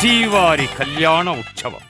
శ్రీవారి కళ్యాణ ఉత్సవం.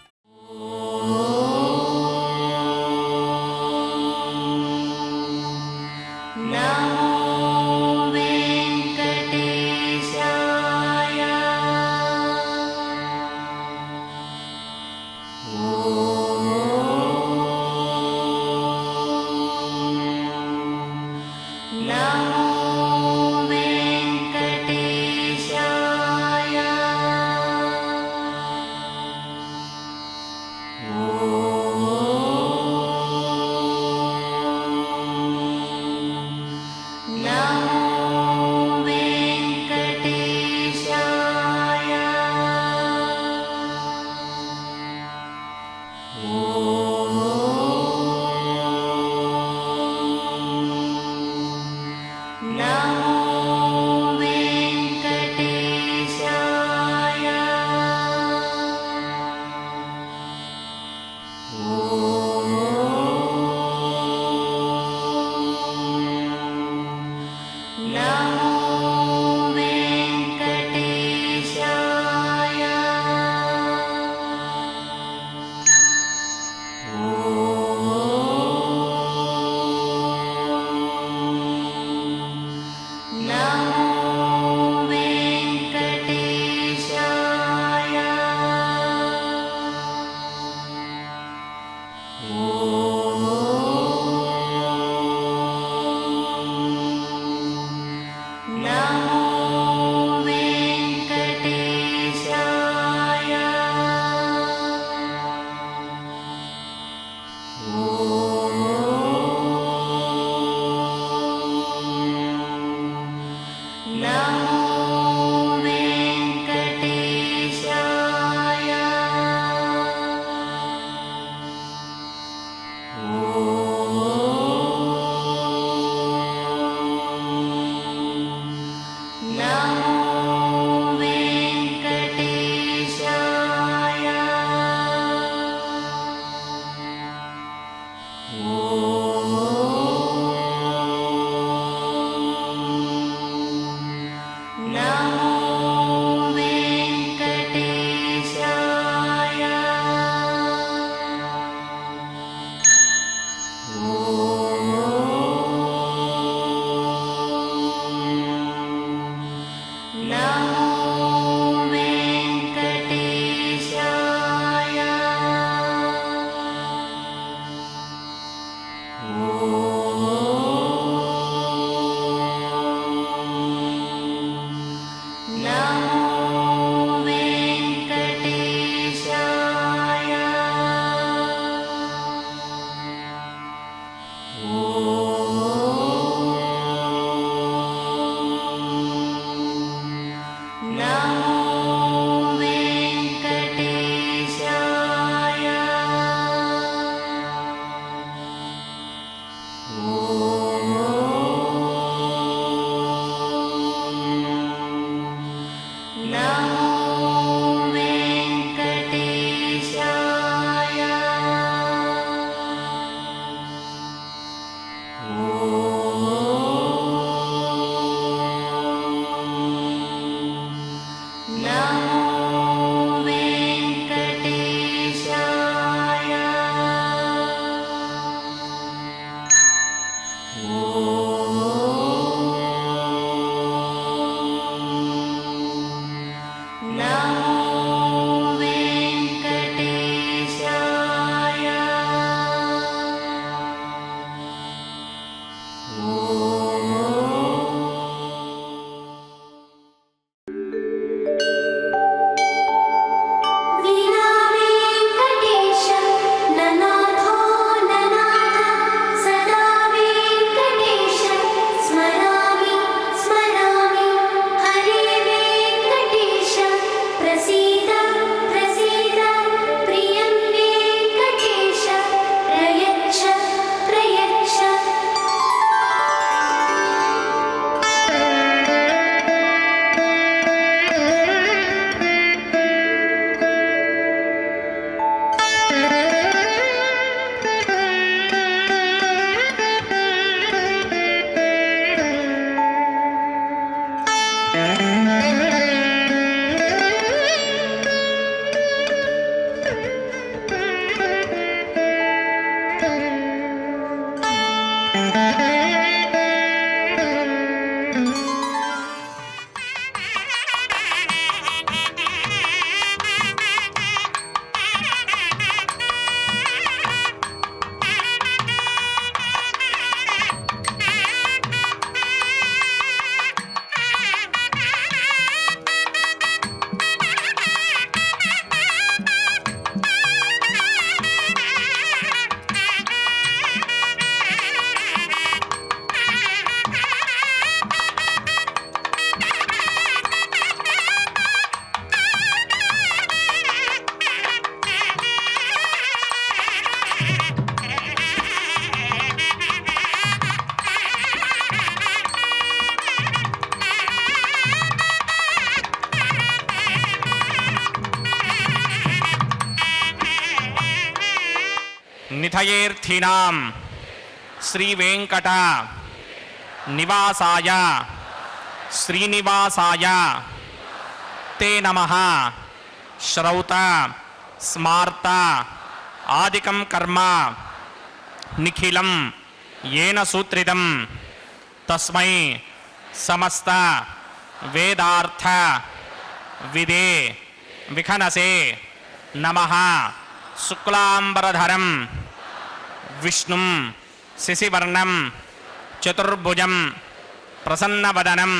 तीर्थयेऽर्थिनां श्रीवेङ्कट निवासाय श्रीनिवासाय ते नमः। श्रौत स्मार्त आदिकं कर्म निखिलं येन सूत्रितं तस्मै समस्त वेदार्थ विदे विखनसे नमः। शुक्लांबरधरं विष्णुं शशिवर्णं चतुर्भुजं प्रसन्नवदनं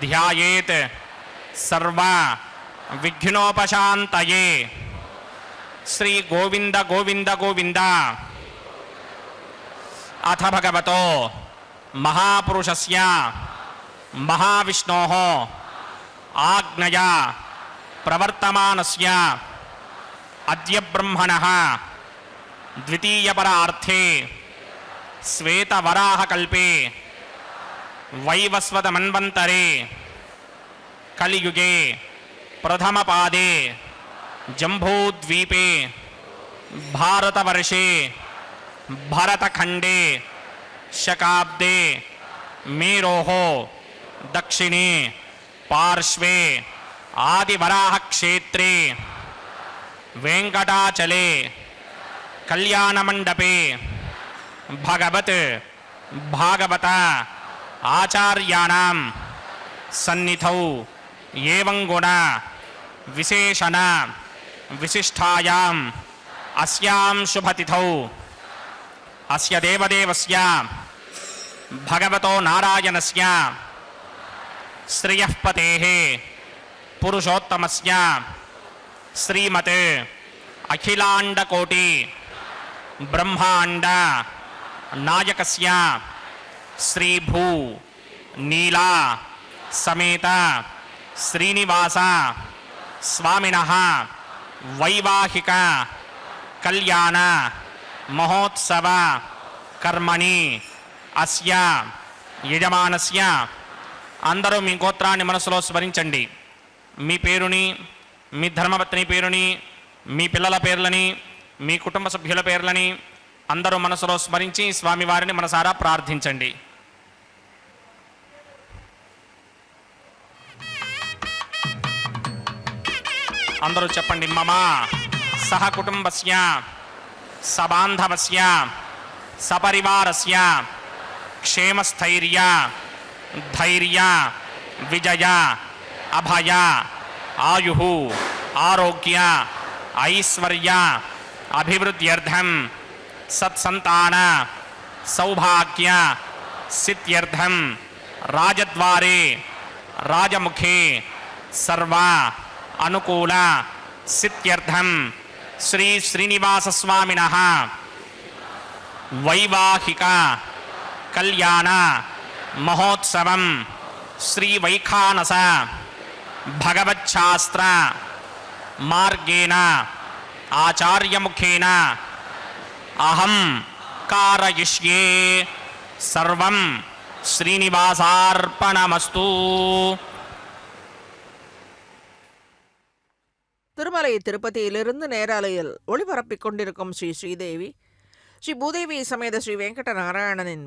ध्यायेत् सर्व विघ्नोपशान्तये। श्री गोविंद गोविंद गोविंद। अथ भगवतो महापुरुषस्य महाविष्णोः आज्ञया प्रवर्तमानस्य अद्य ब्रह्मणः द्वितीयपरार्थे श्वेतवराहकल्पे वैवस्वतमन्वन्तरे कलियुगे प्रथमपादे जम्बूद्वीपे भारतवर्षे भरतखण्डे शकाब्दे मेरोः दक्षिणे पार्श्वे आदिवराहक्षेत्रे वेङ्कटाचले कल्याणमण्डपे भगवत् भागवत आचार्याणां सन्निधौ एवं गुण विशेषण विशिष्टायाम् अस्यां शुभतिथौ अस्य देवदेवस्य भगवतो नारायणस्य श्रियः पतेः पुरुषोत्तमस्य श्रीमते अखिलाण्डकोटि ब्रह्माण्ड नायकस्य श्रीभू नीला समेत श्रीनिवास स्वामिनः वैवाहिक कल्याण महोत्सव कर्मणि अस्य यजमानस्य అందరూ మీ గోత్రాన్ని మనసులో స్మరించండి. మీ పేరుని, మీ ధర్మపత్ని పేరుని, మీ పిల్లల పేర్లని, మీ కుటుంబ సభ్యుల పేర్లని అందరూ మనసులో స్మరించి స్వామివారిని మనసారా ప్రార్థించండి. అందరూ చెప్పండి. మమ సహ కుటుంబస్య సబాంధవస్య సపరివారస్య క్షేమస్థైర్య धैर्य विजय अभय आयु आरोग्य ऐश्वर्य अभिवृद्ध्यर्थं सत्संतान सौभाग्य सिद्ध्यर्थं राजद्वारे राजमुखे सर्व अनुकूल सिद्ध्यर्थं श्री श्रीनिवास स्वामिनः वैवाहिक कल्याण महोत्सवं श्री वैखानस भगवच्छास्त्र मार्गेण आचार्य मुखेन अहं कारयिष्ये सर्वं श्रीनिवासार्पणमस्तु. திருமலை திருப்பதியிலிருந்து நேரலையில் ஒளிபரப்பிக் கொண்டிருக்கும் ஸ்ரீ ஸ்ரீதேவி ஸ்ரீ பூதேவி சமேத ஸ்ரீ வெங்கட நாராயணனின்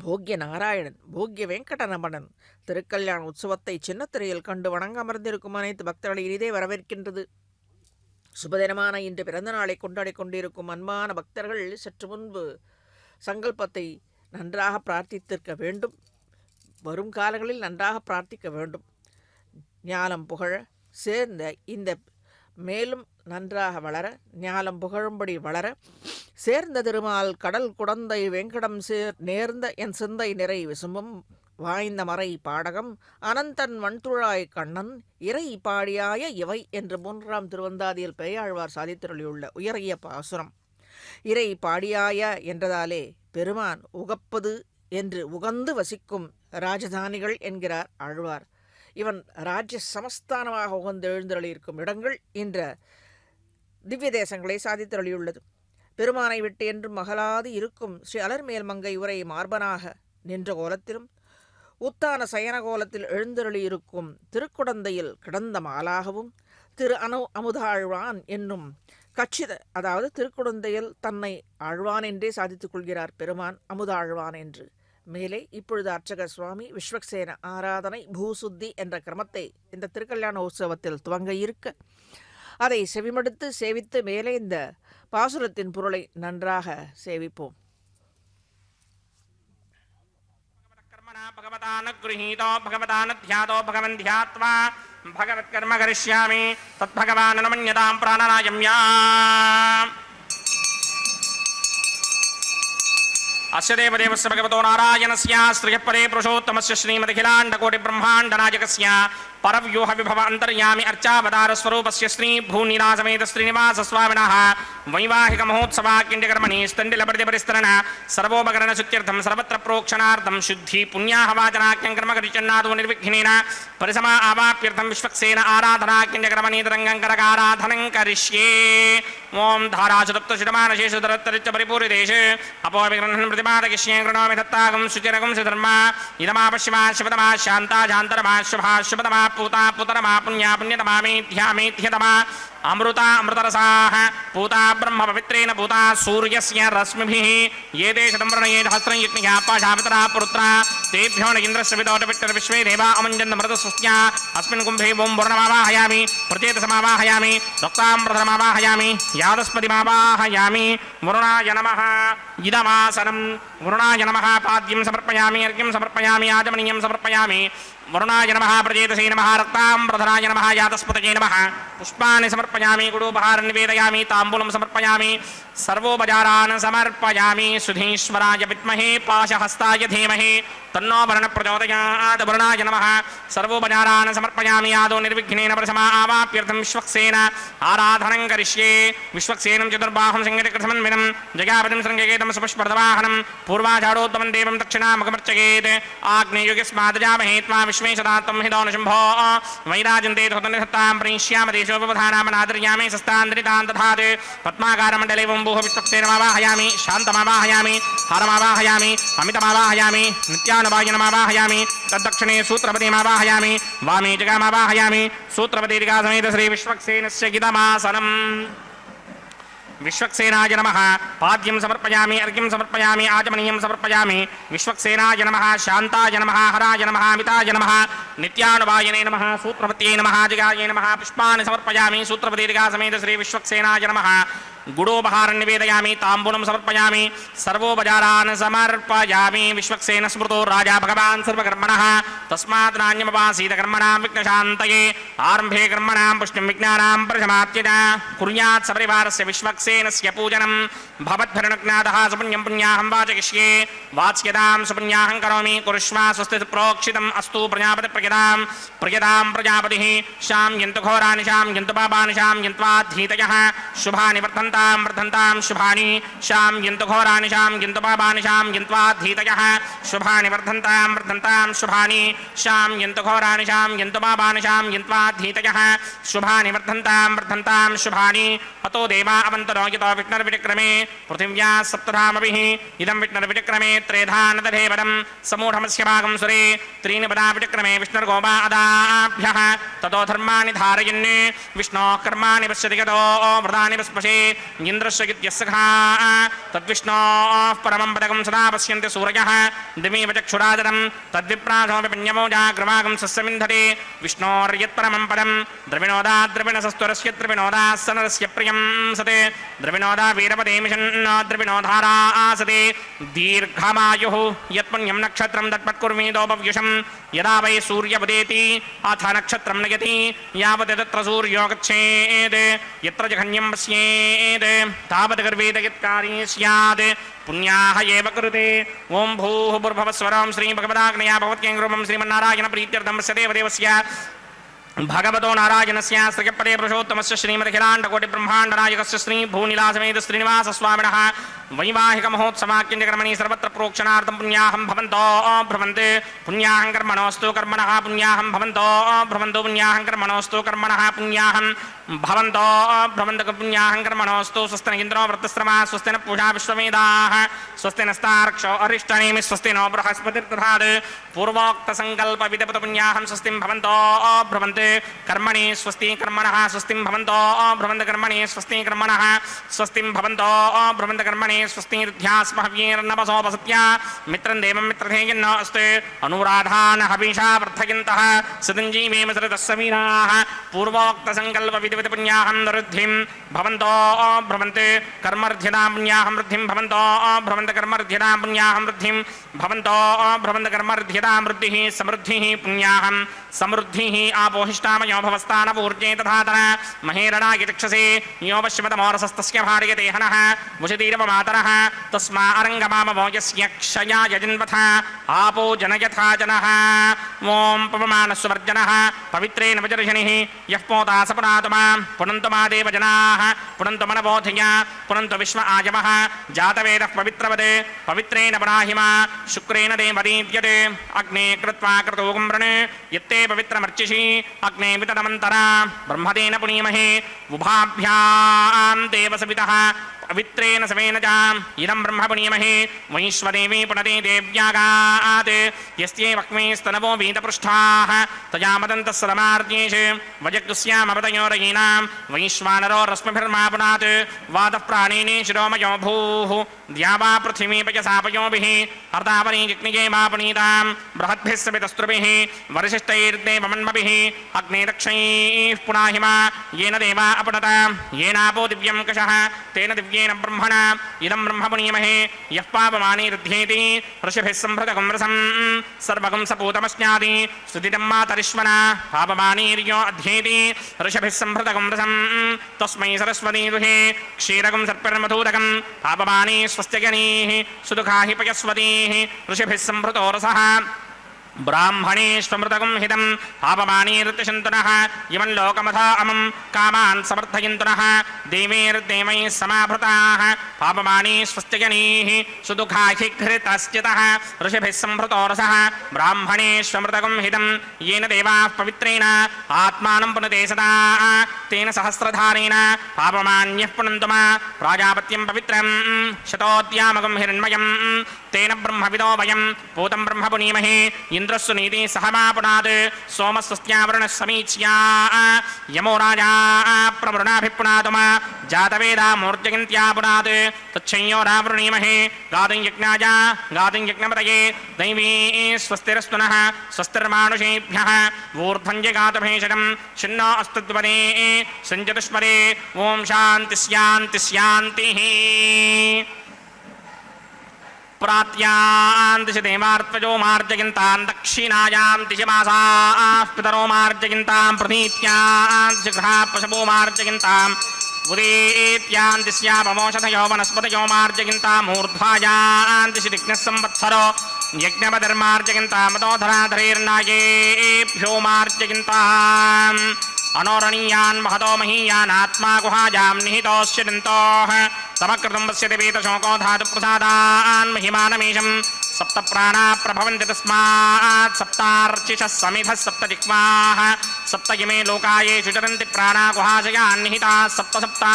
போக்ய நாராயணன் போக்ய வெங்கடரமணன் திருக்கல்யாண உற்சவத்தை சின்னத்திரையில் கண்டு வணங்க அமர்ந்திருக்கும் அனைத்து பக்தர்களை இனிதே வரவேற்கின்றது. சுபதினமான இன்று பிறந்த நாளை கொண்டாடி கொண்டிருக்கும் அன்பான பக்தர்கள் சற்று முன்பு சங்கல்பத்தை நன்றாக பிரார்த்தித்திருக்க வேண்டும். வரும் காலங்களில் நன்றாக பிரார்த்திக்க வேண்டும். ஞானம் புகழ சேர்ந்த இந்த மேலும் நன்றாக வளர, ஞானம் புகழும்படி வளர, சேர்ந்த திருமால் கடல் குடந்தை வெங்கடம் நேர்ந்த என் சிந்தை நிறை விசும்பும் வாய்ந்த மறை பாடகம் அனந்தன் வன்துழாய் கண்ணன் இறை பாடியாய இவை என்று 3ஆம் திருவந்தாதியில் பெரியாழ்வார் சாதித்தருளியுள்ள உயரிய பாசுரம். இறை பாடியாய என்றதாலே பெருமான் உகப்பது என்று உகந்து வசிக்கும் ராஜதானிகள் என்கிறார் ஆழ்வார். இவன் ராஜ்ய சமஸ்தானமாக உகந்து எழுந்தருளியிருக்கும் இடங்கள் என்ற திவ்ய தேசங்களை சாதித்தருளியுள்ளது. பெருமானை விட்டு என்றும் மகளாது இருக்கும் ஸ்ரீ அலர்மேல் மங்கை உரை மார்பனாக நின்ற கோலத்திலும் உத்தான சயன கோலத்தில் எழுந்தருளியிருக்கும் திருக்குடந்தையில் கிடந்த மாலாகவும் திரு அமுதாழ்வான் என்னும் கச்சித அதாவது திருக்குடந்தையில் தன்னை ஆழ்வான் என்றே சாதித்துக் கொள்கிறார் பெருமான், அமுத ஆழ்வான் என்று. மேலே இப்பொழுது அர்ச்சகர் சுவாமி விஸ்வக்சேன ஆராதனை பூசுத்தி என்ற கிரமத்தை இந்த திருக்கல்யாண உற்சவத்தில் துவங்க இருக்க அதை செவிமடுத்து சேவித்து மேலே இந்த பாசுரத்தின் பொருளை நன்றாக சேவிப்போம். भगवतानुगृहीतो भगवतानुध्यातो भगवन् ध्यात्वा भगवत्कर्म करिष्यामि तद्भगवान् न मन्यतां प्राणनायम्या अस्य देवदेवस्य भगवतो नारायणस्य श्रियपरे पुरुषोत्तमस्य श्रीमदखिलाण्डकोटिब्रह्माण्डनायकस्य परव्यूह विभव अंतर्यामि अर्चावतार स्वरूपस्य श्री भूनिलासमेत श्रीनिवास स्वामिनः वैवाहिक महोत्सवाक्यकर्मणि स्तण्डिलपरिस्तरण सर्वोपकरण शुद्ध्यर्थं सर्वत्र प्रोक्षणार्थं शुद्धि पुण्याहवाचनाख्यं कर्म करिचन्नादो निर्विघ्नेन परिसमा आवाप्यर्थं विश्वक्सेन आराधनाख्यकर्मणि तरङ्गं करकाराधनं करिष्ये। ओम धाराशुतप्तशितमानशेषुधरत्तरिच्च परिपूरिदेशे अपोविग्रहणं प्रतिपादयिष्ये कृणोमि दत्तागं सुचिरगं सुधर्मा इदमापश्यमा शिवतमा शान्ता जान्तरमा शुभा शुभतमा पूता पुतरमा पुण्या पुण्यतमा मेध्या मेध्यतमा अमृता अमृतरसाः पूता ब्रह्म पवित्रेण पूता सूर्यस्य रश्मिभिः ये ते शतं वर्णये सहस्रं यज्ञया पाशावतरा पुत्रा तेभ्यो न इन्द्रस्य विदोटविट्टर विश्वे देवा अमञ्जन्त मृतस्वस्त्या अस्मिन् कुम्भे ओं वर्णमावाहयामि प्रचेतसमावाहयामि रक्ताम्रधमावाहयामि यादस्पतिमावाहयामि वरुणाय नमः इदमासनं वरुणाय नमः पाद्यं समर्पयामि अर्घ्यं समर्पयामि आचमनीयं समर्पयामि वरुणाय नमः प्रचेतसे नमः रक्ताम्रधराय नमः यातस्पतये नमः पुष्पाणि समर्पयामि गुडोपहारं निवेदयामि ताम्बूलं समर्पयामि सर्वोपचारान् समर्पयामि सुधीश्वराय विद्महे पाशहस्ताय धीमहि तन्नो वरुण प्रचोदयात् वरुणाय नमः सर्वोपचारान् समर्पयामि आदौ निर्विघ्नेन प्रथमा आवाप्यर्थं विश्वक्सेन आराधनं करिष्ये। विश्वक्सेनं चतुर्बाहुं सिंहकृतसमन्वितं जयापतिं शृङ्गेतं सुपुष्पदवाहनं पूर्वाचारोत्तमं देवं दक्षिणामुखमर्चयेत् आग्नेयुगस्मादजामहे त्वा विश्वेशदात्तं हिदो न शुम्भो वैराजन्ते धोतनिधत्तां प्रणीष्याम देशोपधानामनादर्यामि सस्तान्द्रितान् दधात् पद्माकारमण्डले वम्बुः विश्वक्सेनमावाहयामि शान्तमावाहयामि हारमावाहयामि अमितमावाहयामि नित्यानुवायनमावाहयामि तद्दक्षिणे सूत्रपतिमावाहयामि वामे जगामावाहयामि सूत्रपतिर्गासमेत श्री विश्वक्सेनस्य गिदमासनम्। विश्वक्सेनाय नमः पाद्यं समर्पयामि अर्घ्यं समर्पयामि आचमनीयं समर्पयामि विश्वक्सेनाय नमः शान्ताय नमः हराय नमः अमिताय नमः नित्यानुवायने नमः सूत्रपत्यै नमः जगाय नमः पुष्पाणि समर्पयामि सूत्रपतिर्गासमेत श्री विश्वक्सेनाय नमः गुडोपहारं निवेदयामि ताम्बूलं समर्पयामि सर्वोपचारान् समर्पयामि। विश्वक्सेन स्मृतो राजा भगवान् सर्वकर्मणः तस्मात् नान्यमपासीत कर्मणां विघ्नशान्तये आरम्भे कर्मणां पुष्टिं विज्ञानां प्रशमात्यज कुर्यात् सपरिवारस्य विश्वक्सेनस्य पूजनं भवद्भिर्नग्नादः सुपुण्यं पुण्याहं वाचयिष्ये वाच्यतां सुपुण्याहं करोमि कुरुष्वा स्वस्ति प्रोक्षितम् अस्तु प्रजापतिप्रजतां प्रजतां प्रजापतिः शां यन्तु घोरानि शां यन्तु पापानि शां यन्त्वाधीतयः शुभानि वर्धन्तां शुभानि शां यन्तु घोरानि शां यन्तु पापानि शां यन्त्वाधीतयः शुभानि वर्धन्तां शुभानि शां यन्तु घोरानि शां यन्तु पापानि शां यन्त्वाधीतयः शुभानि वर्धन्तां शुभानि। अतो देवा अवन्तरो यतो विष्णुर्विक्रमे पृथिव्या सप्तधामभिः इदं विष्णुर्विक्रमे त्रेधा नदधेवदं समूढमस्य भागं सुरे त्रीणि पदा विक्रमे विष्णुर्गोपादाभ्यः ततो धर्माणि धारयन् विष्णोः कर्माणि पश्यति गतो व्रतानि पस्पशे इन्द्रस्य गित्यस्सखा तद्विष्णोः परमं पदकं सदा पश्यन्ति सूरयः दिमेव चक्षुरादरं तद्विप्रासोऽपि पुण्यमो जाग्रवागं सस्यमिन्धते विष्णोर्यत्परमं पदं द्रविणोदा द्रविणसस्तुरस्य द्रविणोदा सनरस्य प्रियं सते द्रविणोदा वीरपदेमिषन्न द्रविणोधारा आसते दीर्घमायुः यत्पुण्यं नक्षत्रं तत्पत्कुर्मीदोपव्युषं यदा वै सूर्यपदेति अथ नक्षत्रं नयति यावत् तत्र सूर्यो गच्छेत् यत्र जघन्यं पश्येत् तावत् गर्वेद यत्कारी स्यात् पुण्याः एव कृते। ओं भूः भूर्भुवस्वरं श्री भगवदाग्नया भगवत्केन्द्ररूपं श्रीमन्नारायण प्रीत्यर्थं स्य देवदेवस्य भगवतो नारायणस्य श्रीपदे पुरुषोत्तमस्य श्रीमदखिलाण्डकोटिब्रह्माण्डनायकस्य श्री भूनिलासमेत श्रीनिवास स्वामिनः वैवाहिक महोत्सवाक्यकर्मणि सर्वत्र प्रोक्षणार्थं पुण्याहं भवन्तो भ्रमन्ते पुण्याहं कर्मणोऽस्तु कर्मणः पुण्याहं भवन्तो भ्रमन्तो पुण्याहं कर्मणोऽस्तु कर्मणः पुण्याहं భవంతో భ్రమంతక పుణ్యాహం కర్మణోస్తు స్వస్తి ఇంద్రో వృత్తశ్రమా స్వస్తి పూజా విశ్వమేధాః స్వస్తి నస్తార్క్షో అరిష్టనేమి స్వస్తి నో బృహస్పతిర్దధాత్ పూర్వోక్త సంకల్ప విదపత పుణ్యాహం స్వస్తిం భవంతో భ్రమంతే కర్మణి స్వస్తి కర్మణః స్వస్తిం భవంతో భ్రమంత కర్మణి స్వస్తి కర్మణః స్వస్తిం భవంతో భ్రమంత కర్మణి స్వస్తిర్ధ్యాస్మహవ్యేర్నవసోపసత్య మిత్రం దేవం మిత్రధేయన్నో అస్తే అనురాధాన హవిషా వర్ధయంతః సదంజీవేమ సరతస్సమీరాः పూర్వోక్త సంకల్ప విధివిధ పుణ్యాహం వృద్ధిం భవంతో భ్రమంతే కర్మర్ధ్యతాం పుణ్యాహం వృద్ధిం భవంతో భ్రమంత కర్మర్ధ్యతాం పుణ్యాహం వృద్ధిం భవంతో భ్రమంత కర్మర్ధ్యతాం వృద్ధిః సమృద్ధిః పుణ్యాహం సమృద్ధిః ఆపోహిష్టామయో భవస్థానపూర్జే తథాతర మహేరణాయ చక్షసే యో పశ్చిమతమోరసస్తస్య భార్యతే హనః ముషతీరవమాతరः తస్మా అరంగమామవో యస్య క్షయాయ జన్వథ ఆపో జనయథా జనః ఓం పవమానస్వర్జనః పవిత్రేణ వజర్షణిః యః పోతా సపనాతమా పునంతు మా దేవజనాః పునంతు మనబోధయ పునంతు విశ్వ ఆజమః జాతవేదః పవిత్రవదే పవిత్రేణ పరాహిమా శుక్రేణ దేవదీప్యతే అగ్నే కృత్వా క్రతూకం వృణే యత్తే పవిత్రమర్చిషి అగ్నే వితదమంతరా బ్రహ్మదేన పుణీమహే ఉభాభ్యాం దేవసవితః పవిత్రేణ సవేన చ ఇదం బ్రహ్మ పుణీమహే వైశ్వదేవీ పునతే దేవ్యాగాత్ యస్యే వక్మే స్తనవో వీతపృష్ఠాః తయా మదంతః సలమార్ద్యేషు వజగ్స్యామపతయోరయీనాం వైశ్వానరో రశ్మిభిర్మా పునాత్ వాతః ప్రాణేనే శిరోమయో భూః ద్యావా పృథివీపయసాపయోభిః అర్ధావనీ జిగ్నిగే మా పునీతాం బృహద్భిः సవితస్త్రుభిः వరిశిష్టైర్దేవమన్మభిः అగ్నే దక్షైః పునాహిమా येन देवा अपनत येनापो दिव्यं कषः तेन दिव्येन ब्रह्मणा इदं ब्रह्म पुनीमहे यः पापमाने रुध्येति ऋषिभिः सम्भृतकं रसं सर्वगं सपूतमश्नाति सुदितं मातरिश्वना पापमानेर्यो अध्येति ऋषिभिः सम्भृतकं रसं तस्मै सरस्वती दुहे क्षीरकं सर्पिर्मधूदकं पापमाने स्वस्त्यगणीः सुदुःखाहि पयस्वतीः ऋषिभिः सम्भृतो रसः ब्राह्मणेष्वमृतकं हितं पापमानीर्तिशन्तुनः इमं लोकमथा अमं कामान् समर्थयन्तुनः देवैर्देवैः समाभृताः पापमानी स्वस्त्यजनीः सुदुःखाहि घृतश्चितः ऋषिभिः सम्भृतो रसः ब्राह्मणेष्वमृतकं हितं येन देवाः पवित्रेण आत्मानं पुनते सदा तेन सहस्रधारेण पापमान्यः पुनन्तु मा प्राजापत्यं पवित्रं शतोद्यामकं हिरण्मयं तेन ब्रह्मविदो वयं पूतं ब्रह्म पुनीमहे इंद्रस्सु नीति सहमापुनात् सोमस्वस्त्यावरणः समीच्या यमो राजा प्रवृणाभिपुनातुमा जातवेदा मूर्जयन्त्यापुनात् तच्छंयोरावृणीमहे गातुं यज्ञाय गातुं यज्ञपतये दैवी स्वस्तिरस्तुनः स्वस्तिर्मानुषेभ्यः ऊर्ध्वञ्जगातभेषजं छिन्नो अस्तुद्वदे सञ्जतुष्पदे ओं शान्ति शान्ति शान्तिः प्रात्यां दिशि देवार्त्वजो मार्जयन्तां दक्षिणायां दिशि मासाः पितरो मार्जयन्तां प्रतीत्यां दिशि गृहाः पशवो मार्जयन्ताम् उदेत्यां दिश्यापमोषधयो वनस्पतयो मार्जयन्ताम् ऊर्ध्वायां दिशि दिग्नः संवत्सरो यज्ञपतिर्मार्जयन्ताम् अतोधराधरेर्नायेभ्यो मार्जयन्ताम् अनोरणीयान् महतो महीयान् आत्मा गुहायां निहितोऽस्य दन्तोः समकृतं पश्यति वेतशोको धातुप्रसादान् महिमानमीशं सप्त प्राणा प्रभवन्ति तस्मात् सप्तार्चिषः समिधः सप्त जिह्वाः सप्त इमे लोकायेषु चरन्ति प्राणा गुहाशयान् निहिताः सप्त सप्ता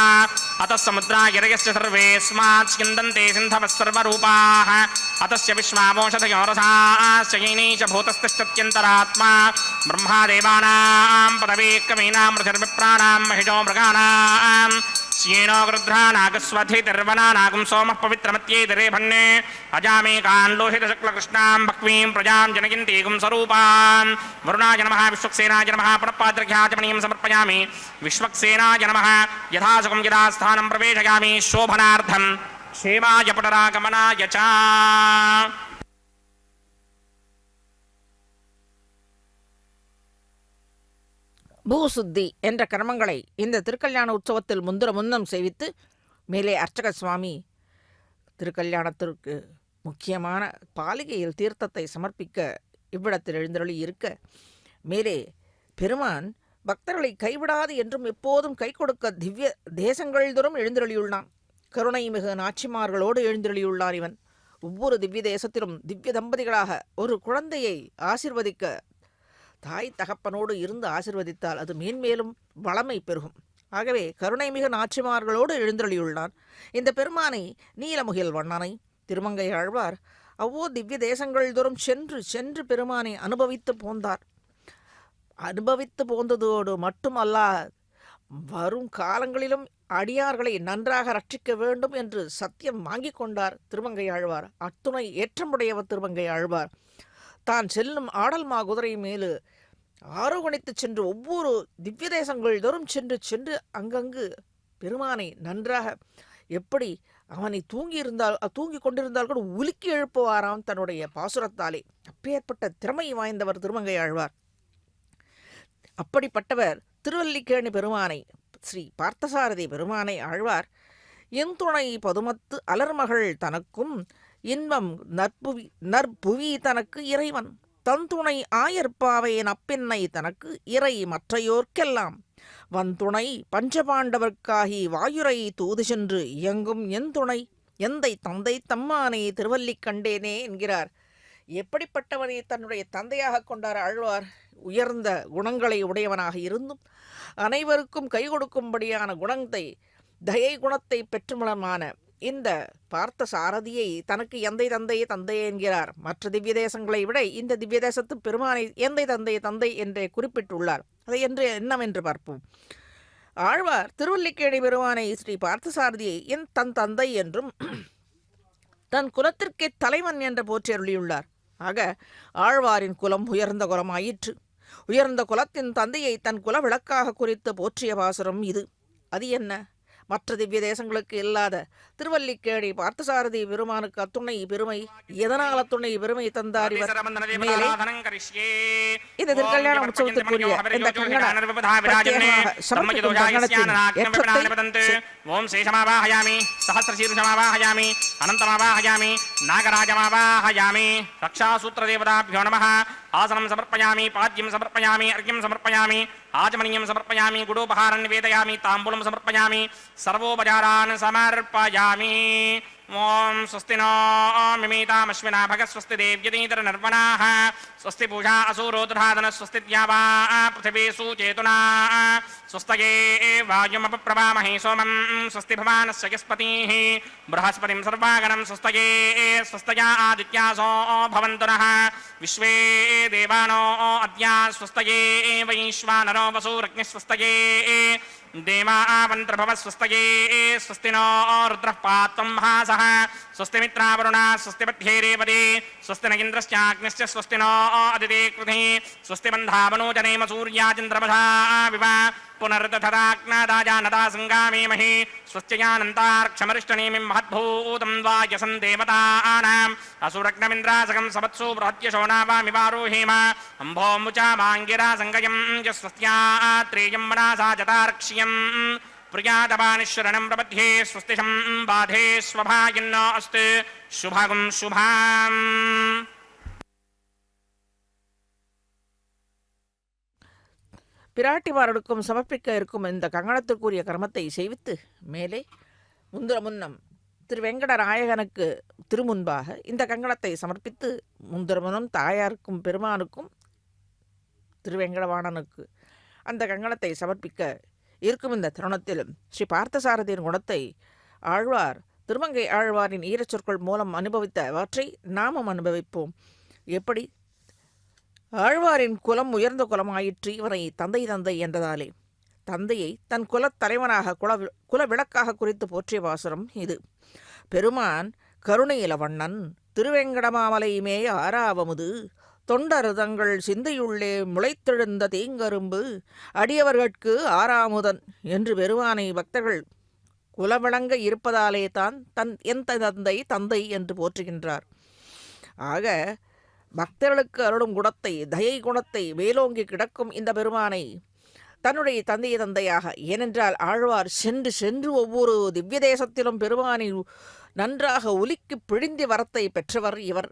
अतः समुद्रा गिरयश्च सर्वेऽस्मात् स्यन्दन्ते सिन्धवः सर्वरूपाः अतस्य विश्वामोषधयो रसाश्च येनैष भूतस्तिष्ठत्यन्तरात्मा ब्रह्मादेवानां पदवेकमेनां ऋषिर्विप्राणां महिषो मृगाणां श्येनो गृध्रानागस्वधितिर्वनानागुं सोमः पवित्रमत्येतिरेभन्ने अजामेकान् लोहितशुक्लकृष्णां भक्वीं प्रजां जनयन्तीगुं स्वरूपान् वरुणाय नमः विश्वक्सेनाय नमः पुनःपाद्रघ्याचमनीं समर्पयामि विश्वक्सेनाय नमः यथासुखं यथास्थानं प्रवेशयामि शोभनार्थं क्षेमाय पुनरागमनाय च பூசுத்தி என்ற கர்மங்களை இந்த திருக்கல்யாண உற்சவத்தில் முன்னம் செய்வித்து மேலே அர்ச்சக சுவாமி திருக்கல்யாணத்திற்கு முக்கியமான பாலிகையில் தீர்த்தத்தை சமர்ப்பிக்க இவ்விடத்தில் எழுந்தருளி இருக்க மேலே பெருமான் பக்தர்களை கைவிடாது என்றும் எப்போதும் கை கொடுக்க திவ்ய தேசங்கள் தோறும் எழுந்தருளியுள்ளான். கருணை மிகு நாச்சிமார்களோடு எழுந்தருளியுள்ளார் இவன். ஒவ்வொரு திவ்ய தேசத்திலும் திவ்ய தம்பதிகளாக ஒரு குழந்தையை ஆசிர்வதிக்க தாய் தகப்பனோடு இருந்து ஆசிர்வதித்தால் அது மேன்மேலும் வளமை பெருகும். ஆகவே கருணை மிகு நாச்சிமார்களோடு எழுந்தருளியுள்ளான். இந்த பெருமானை நீலமுகில் வண்ணனை திருமங்கை ஆழ்வார் அவ்வோ திவ்ய தேசங்கள் தோறும் சென்று சென்று பெருமானை அனுபவித்து போந்ததோடு மட்டுமல்ல, வரும் காலங்களிலும் அடியார்களை நன்றாக ரட்சிக்க வேண்டும் என்று சத்தியம் வாங்கிக் கொண்டார் திருமங்கை ஆழ்வார். அத்துணை ஏற்றமுடையவர் திருமங்கை ஆழ்வார். தான் செல்லும் ஆடல் குதிரை மேலு ஆரோகணித்து சென்று ஒவ்வொரு திவ்ய தேசங்கள் தோறும் சென்று சென்று அங்கங்கு பெருமானை நன்றாக எப்படி அவனை தூங்கி கொண்டிருந்தால் கூட உலுக்கி எழுப்புவாராம் தன்னுடைய பாசுரத்தாலே. அப்பேற்பட்ட திறமை வாய்ந்தவர் திருமங்கை ஆழ்வார். அப்படிப்பட்டவர் திருவல்லிக்கேணி பெருமானை, ஸ்ரீ பார்த்தசாரதி பெருமானை ஆழ்வார் என் துணை பதுமத்து அலர்மகள் தனக்கும் இன்பம் நற்புவி தனக்கு இறைவன் தன் துணை ஆயர்பாவையின் அப்பெண்ணை தனக்கு இறை மற்றையோர்க்கெல்லாம் வன்துணை பஞ்சபாண்டவர்க்காகி வாயுரை தூது சென்று இயங்கும் என் துணை எந்தை தந்தை தம்மானே திருவல்லிக் கண்டேனே என்கிறார். எப்படிப்பட்டவனை தன்னுடைய தந்தையாக கொண்டார் ஆழ்வார். உயர்ந்த குணங்களை உடையவனாக இருந்தும் அனைவருக்கும் கை கொடுக்கும்படியான குணத்தை, தயை குணத்தை பெற்றுமளமான இந்த பார்த்த சாரதியை தனக்கு எந்தை தந்தையே தந்தை என்கிறார். மற்ற திவ்ய தேசங்களை விட இந்த திவ்ய தேசத்து பெருமானை எந்தை தந்தையை தந்தை என்றே குறிப்பிட்டுள்ளார். அதை என்று என்னவென்று பார்ப்போம். ஆழ்வார் திருவல்லிக்கேணி பெருமானை ஸ்ரீ பார்த்தசாரதியை என் தந்தை என்றும் தன் குலத்திற்கே தலைவன் என்று போற்றி அருளியுள்ளார். ஆக ஆழ்வாரின் குலம் உயர்ந்த குலமாயிற்று. உயர்ந்த குலத்தின் தந்தையை தன் குல விளக்காக குறித்து போற்றிய பாசுரம் இது. அது என்ன? மற்ற திவ்ய தேசங்களுக்கு இல்லாத திருவல்லிக்கேணி பார்த்தசாரதி பெருமானுக்கு அத்துணை பெருமை. எதனால் அத்துணை பெருமை தந்தார் இவர்? மேலே இந்த திருக்கல்யாண உற்சவத்திற்குரிய இந்த ஓம் சேஷமாவாஹயாமி சஹஸ்ரசீர்ஷமாவாஹயாமி அனந்தமாவாஹயாமி நாகராஜமாவாஹயாமி ரக்ஷாசூத்ரதேவதாभ्यो நமः ஆசனம் சமர்ப்பயாமி பாத்யம் சமர்ப்பயாமி அர்க்யம் சமர்ப்பயாமி ஆஜமனியம் சமர்ப்பயாமி குடோபஹாரம் நிவேதயாமி தாம்பூலம் சமர்ப்பயாமி சர்வோபச்சாரான் சமர்ப்பயாமி. ஓம் ஸ்வஸ்தி நோ மிமீதாமஸ்வினா भगः स्वस्ति देव्यतीतर नर्वणाः स्वस्ति पूषा असुरोदधादन स्वस्ति द्यावा पृथिवी सुचेतुना स्वस्तये वायुमपप्रभामहे सोमं स्वस्ति भवानस्य यस्पतिः बृहस्पतिं सर्वागणं स्वस्तये स्वस्तया आदित्यासो भवन्तु नः विश्वे देवानो अद्या स्वस्तये वैश्वानरो वसुरग्निः स्वस्तये देवावन्त्रभव स्वस्तये स्वस्ति नो रुद्रः पात्वं महासः स्वस्ति मित्रावरुणा स्वस्ति पथ्येरेवदे स्वस्ति न इन्द्रश्चाग्निश्च स्वस्ति नो अदिते कृधि स्वस्ति बन्धावनोजनेम सूर्याचन्द्रमसा विवा पुनर्दधराग्नादाजानदा सङ्गामेमहि स्वस्त्ययानन्तार्क्षमरिष्टनेमिं महद्भूतं वायसं देवतानाम् असुरग्नमिन्द्रासकं सवत्सु बृहत्यशोनावामिवारोहेम अम्भोमुचा वाङ्गिरा सङ्गयं च स्वस्त्यात्रेयं मनसा जतार्क्ष्यम् प्रियादवानिशरणं प्रपद्ये स्वस्तिशं बाधे स्वभागिन्नो अस्तु शुभगं शुभाम्. பிராட்டிமார்களுக்கும் சமர்ப்பிக்க இருக்கும் இந்த கங்கணத்திற்குரிய கர்மத்தை செய்வித்து மேலே முன்னம் திருவெங்கடநாயகனுக்கு திருமுன்பாக இந்த கங்கணத்தை சமர்ப்பித்து முன்னம் தாயாருக்கும் பெருமானுக்கும் திருவெங்கடவாணனுக்கு அந்த கங்கணத்தை சமர்ப்பிக்க இருக்கும் இந்த தருணத்திலும் ஸ்ரீ பார்த்தசாரதியின் குணத்தை ஆழ்வார் திருமங்கை ஆழ்வாரின் ஈரச்சொற்கள் மூலம் அனுபவித்தவற்றை நாமும் அனுபவிப்போம். எப்படி? ஆழ்வாரின் குலம் உயர்ந்த குலமாயிற்று. இவரை தந்தை என்றதாலே தந்தையை தன் குலத் தலைவனாக குல விளக்காக குறித்து போற்றிய பாசுரம் இது. பெருமான் கருணையிலவண்ணன் திருவெங்கடமாமலையுமே ஆறாவமுது தொண்டருதங்கள் சிந்தையுள்ளே முளைத்தெழுந்த தேங்கரும்பு அடியவர்கட்கு ஆறாமுதன் என்று பெருமானை பக்தர்கள் குலவிளங்க இருப்பதாலே தான் என் தந்தை என்று போற்றுகின்றார். ஆக பக்தர்களுக்கு அருளும் குணத்தை, தயை குணத்தை வேலோங்கி கிடக்கும் இந்த பெருமானை தன்னுடைய தந்தையாக, ஏனென்றால் ஆழ்வார் சென்று சென்று ஒவ்வொரு திவ்ய தேசத்திலும் பெருமானை நன்றாக உலுக்கி பிழிந்து வரத்தை பெற்றவர் இவர்.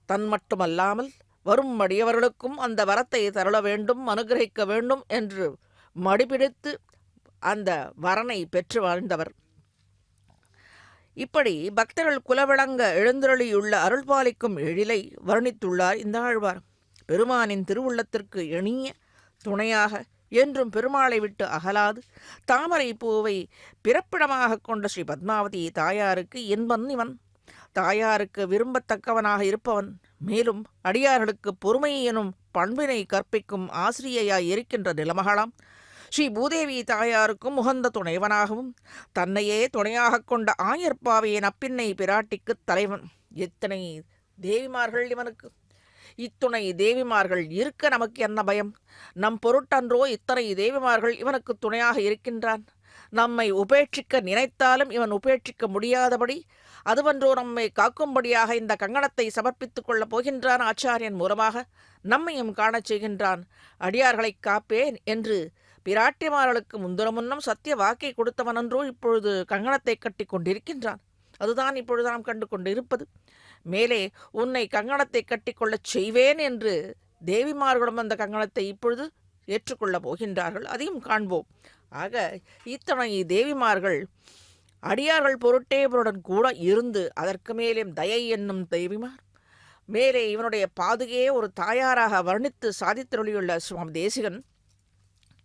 தன் மட்டுமல்லாமல் வரும் அடியவர்களுக்கும் அந்த வரத்தை தருள வேண்டும், அனுகிரகிக்க வேண்டும் என்று மடிபிடித்து அந்த வரனை பெற்று வாழ்ந்தவர். இப்படி பக்தர்கள் குலவிளங்க எழுந்தருளியுள்ள அருள்பாலிக்கும் எழிலை வர்ணித்துள்ளார் இந்த ஆழ்வார். பெருமானின் திருவுள்ளத்திற்கு இனிய துணையாக என்றும் பெருமாளை விட்டு அகலாது தாமரை பூவை பிறப்பிடமாக கொண்ட ஸ்ரீ பத்மாவதி தாயாருக்கு என்பன் இவன். தாயாருக்கு விரும்பத்தக்கவனாக இருப்பவன், மேலும் அடியார்களுக்கு பொறுமை எனும் பண்பினை கற்பிக்கும் ஆசிரியையாய் இருக்கின்ற நிலமகளாம் ஸ்ரீ பூதேவி தாயாருக்கும் உகந்த துணைவனாகவும் தன்னையே துணையாக கொண்ட ஆயர்பாவையின் அப்பின்னை பிராட்டிக்குத் தலைவன். எத்தனை தேவிமார்கள் இவனுக்கு! இத்துணை தேவிமார்கள் இருக்க நமக்கு என்ன பயம்? நம் பொருட்டன்றோ இத்தனை தேவிமார்கள் இவனுக்கு துணையாக இருக்கின்றான். நம்மை உபேட்சிக்க நினைத்தாலும் இவன் உபேட்சிக்க முடியாதபடி அதுவன்றோ நம்மை காக்கும்படியாக இந்த கங்கணத்தை சமர்ப்பித்துக் கொள்ளப் போகின்றான். ஆச்சாரியன் மூலமாக நம்மையும் காணச் செய்கின்றான். அடியார்களை காப்பேன் என்று பிராட்டிமார்களுக்கு முன்னம் சத்திய வாக்கை கொடுத்தவனன்றோ இப்பொழுது கங்கணத்தை கட்டி கொண்டிருக்கின்றான். அதுதான் இப்பொழுது நாம் கண்டு கொண்டிருப்பது. மேலே உன்னை கங்கணத்தை கட்டிக்கொள்ளச் செய்வேன் என்று தேவிமார்களும் அந்த கங்கணத்தை இப்பொழுது ஏற்றுக்கொள்ளப் போகின்றார்கள். அதையும் காண்போம். ஆக இத்தனை தேவிமார்கள் அடியார்கள் பொருட்டே இவருடன் கூட இருந்து அதற்கு மேலே தயை என்னும் தேவிமார், மேலே இவனுடைய பாதுகையே ஒரு தாயாராக வர்ணித்து சாதித்தருளியுள்ள சுவாமி தேசிகன்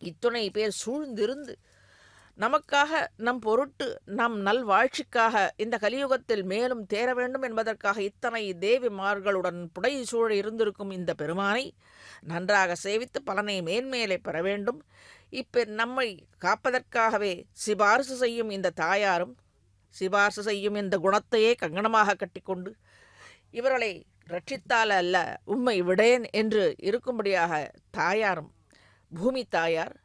இத்துணை பேர் சூழ்ந்திருந்து நமக்காக, நம் பொருட்டு, நம் நல்வாழ்ச்சிக்காக இந்த கலியுகத்தில் மேலும் தேர வேண்டும் என்பதற்காக இத்தனை தேவிமார்களுடன் புடை சூழ இருந்திருக்கும் இந்த பெருமானை நன்றாக சேவித்து பலனை மேன்மேலே பெற வேண்டும். நம்மை காப்பதற்காகவே சிபார்சு செய்யும் இந்த தாயாரும் சிபார்சு செய்யும் இந்த குணத்தையே கங்கணமாக கட்டிக்கொண்டு இவர்களை ரட்சித்தால் அல்ல உம்மை விடேன் என்று இருக்கும்படியாக தாயாரும் பூமி தாயார்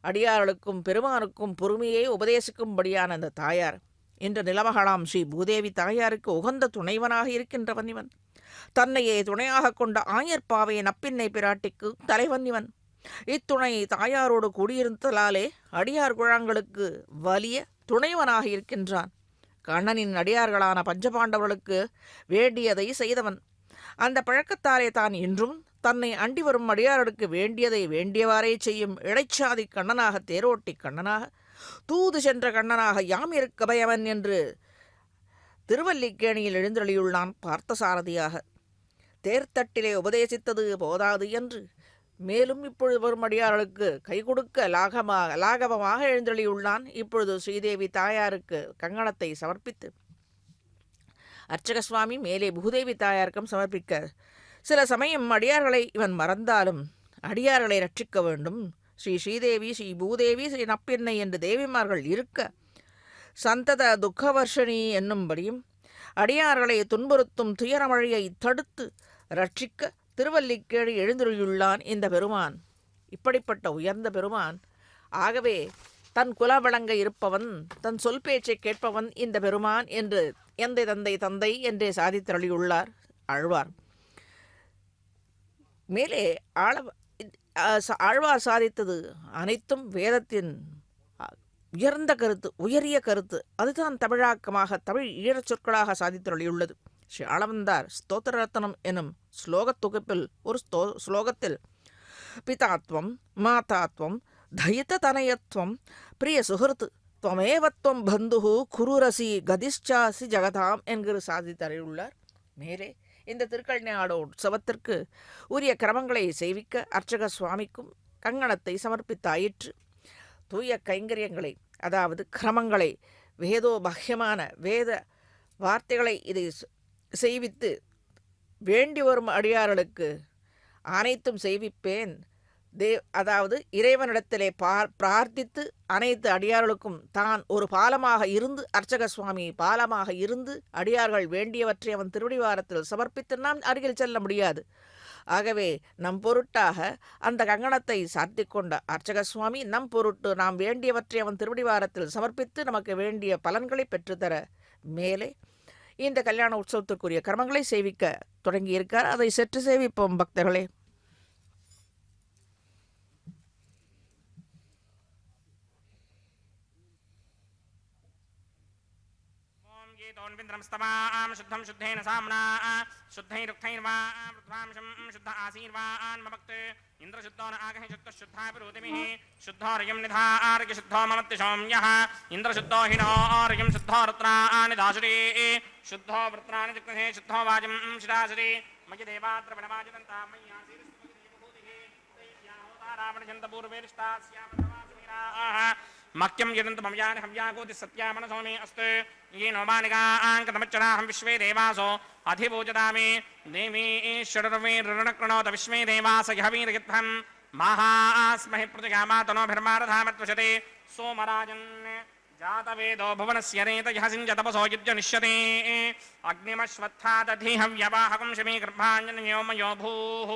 அடியார்களுக்கும் பெருமானுக்கும் பொறுமையை உபதேசிக்கும்படியான அந்த தாயார் என்ற நிலமகளாம் ஸ்ரீ பூதேவி தாயாருக்கு உகந்த துணைவனாக இருக்கின்றவன் இவன். தன்னையே துணையாக கொண்ட ஆயர்பாவையின் அப்பின்னை பிராட்டிக்கு தலைவன் இவன். இத்துணை தாயாரோடு கூடியிருந்தலாலே அடியார் குழாங்களுக்கு வலிய துணைவனாக இருக்கின்றான். கண்ணனின் அடியார்களான பஞ்சபாண்டவர்களுக்கு வேண்டியதை செய்தவன். அந்த பழக்கத்தாலே தான் இன்றும் தன்னை அண்டி வரும் அடியார்களுக்கு வேண்டியதை வேண்டியவாறே செய்யும் இடைச்சாதி கண்ணனாக, தேரோட்டி கண்ணனாக, தூது சென்ற கண்ணனாக யாம் இருக்க பயவன் என்று திருவல்லிக்கேணியில் எழுந்தருளியுள்ளான் பார்த்தசாரதியாக. தேர்தட்டிலே உபதேசித்தது போதாது என்று மேலும் இப்பொழுது வரும் அடியார்களுக்கு கை கொடுக்க லாகவமாக எழுந்தருளியுள்ளான். இப்பொழுது ஸ்ரீதேவி தாயாருக்கு கங்கணத்தை சமர்ப்பித்து அர்ச்சக சுவாமி மேலே பூதேவி தாயாருக்கும் சமர்ப்பிக்க சில சமயம் அடியார்களை இவன் மறந்தாலும் அடியார்களை ரட்சிக்க வேண்டும். ஸ்ரீதேவி, ஸ்ரீ பூதேவி, ஸ்ரீ நப்பின்னை என்று தேவிமார்கள் இருக்க சந்தத துக்கவர்ஷினி என்னும்படியும் அடியார்களை துன்புறுத்தும் துயரமழையை தடுத்து ரட்சிக்க திருவல்லிக்கேணி எழுந்துள்ளான் இந்த பெருமான். இப்படிப்பட்ட உயர்ந்த பெருமான். ஆகவே தன் குலவழங்க இருப்பவன், தன் சொல் பேச்சை கேட்பவன் இந்த பெருமான் என்று எந்தை தந்தை தந்தை என்றே சாதித்தருளியுள்ளார் ஆழ்வார். மேலே ஆழ்வார் சாதித்தது அனைத்தும் வேதத்தின் உயர்ந்த கருத்து, உயரிய கருத்து. அதுதான் தமிழாக்கமாக, தமிழ் ஈழச் சொற்களாக சாதித்தருளியுள்ளது. ஸ்ரீ ஆளவந்தார் ஸ்தோத்திர ரத்னம் எனும் ஸ்லோகத் தொகுப்பில் ஒரு ஸ்லோகத்தில் பிதாத்வம், மாதாத்வம், தயித தனயத்வம், பிரிய சுகிருத்து, துவமேவத்வம் பந்துஹு குருரசி கதிஷ்சாசி ஜகதாம் என்கிற சாதித்தருளியுள்ளார். மேலே இந்த திருக்கல்யாண உற்சவத்திற்கு உரிய கிரமங்களை செய்விக்க அர்ச்சக சுவாமிக்கும் கங்கணத்தை சமர்ப்பித்தாயிற்று. தூய கைங்கரியங்களை, அதாவது கிரமங்களை, வேதோபாஹ்யமான வேத வார்த்தைகளை இதை செய்வித்து வேண்டி வரும் அடியார்களுக்கு அனைத்தும் செய்விப்பேன். அதாவது இறைவனிடத்திலே பிரார்த்தித்து அனைத்து அடியார்களுக்கும் தான் ஒரு பாலமாக இருந்து, அர்ச்சக சுவாமி பாலமாக இருந்து அடியார்கள் வேண்டியவற்றை அவன் திருவடிவாரத்தில் சமர்ப்பித்து நாம் அருகில் செல்ல முடியாது. ஆகவே நம் பொருட்டாக அந்த கங்கணத்தை சாத்தி கொண்ட அர்ச்சக சுவாமி நம் பொருட்டு நாம் வேண்டியவற்றை அவன் திருவடிவாரத்தில் சமர்ப்பித்து நமக்கு வேண்டிய பலன்களை பெற்றுத்தர மேலே இந்த கல்யாண உற்சவத்திற்குரிய கர்மங்களை சேவிக்க தொடங்கியிருக்கார். அதை சற்று சேவிப்போம் பக்தர்களே. शुद्धं शुद्धेन साम्ना शुद्धैरुक्थैर्वां शुद्ध आसीर्वान् ममक्त इन्द्रशुद्धो न आगहि शुद्धः शुद्धाभिरोतिमिः शुद्धोर्यं निधार्य शुद्धो ममत्यशोम्यः इन्द्रशुद्धो हिनोर्यं शुद्धो रुद्राणि दाशुरे शुद्धो वृत्राणि जिग्महे शुद्धो वाजं शिरासुरे मयि देवात्र वनवाजितन्ता मय्यासीर्भूतिः मह्यम यदंत ममयान हव्यागोति सत्यामनसो मे अस्तु ये नोमानिकांकतमच्चराहं विश्वे देवासो अधिभूजतामे देवी षडर्वे ऋणकृणोत विश्वे देवास यहवीरयत्थं महास्महि प्रतिगामातनोभिर्मारधामत्वशते सोमराजन् जातवेदो भुवनस्य रेतयः सिञ्जतपसो युज्यनिष्यते अग्निमश्वत्थादधिहव्यवाहकं शमी गर्भाञ्जनयो मयो भूः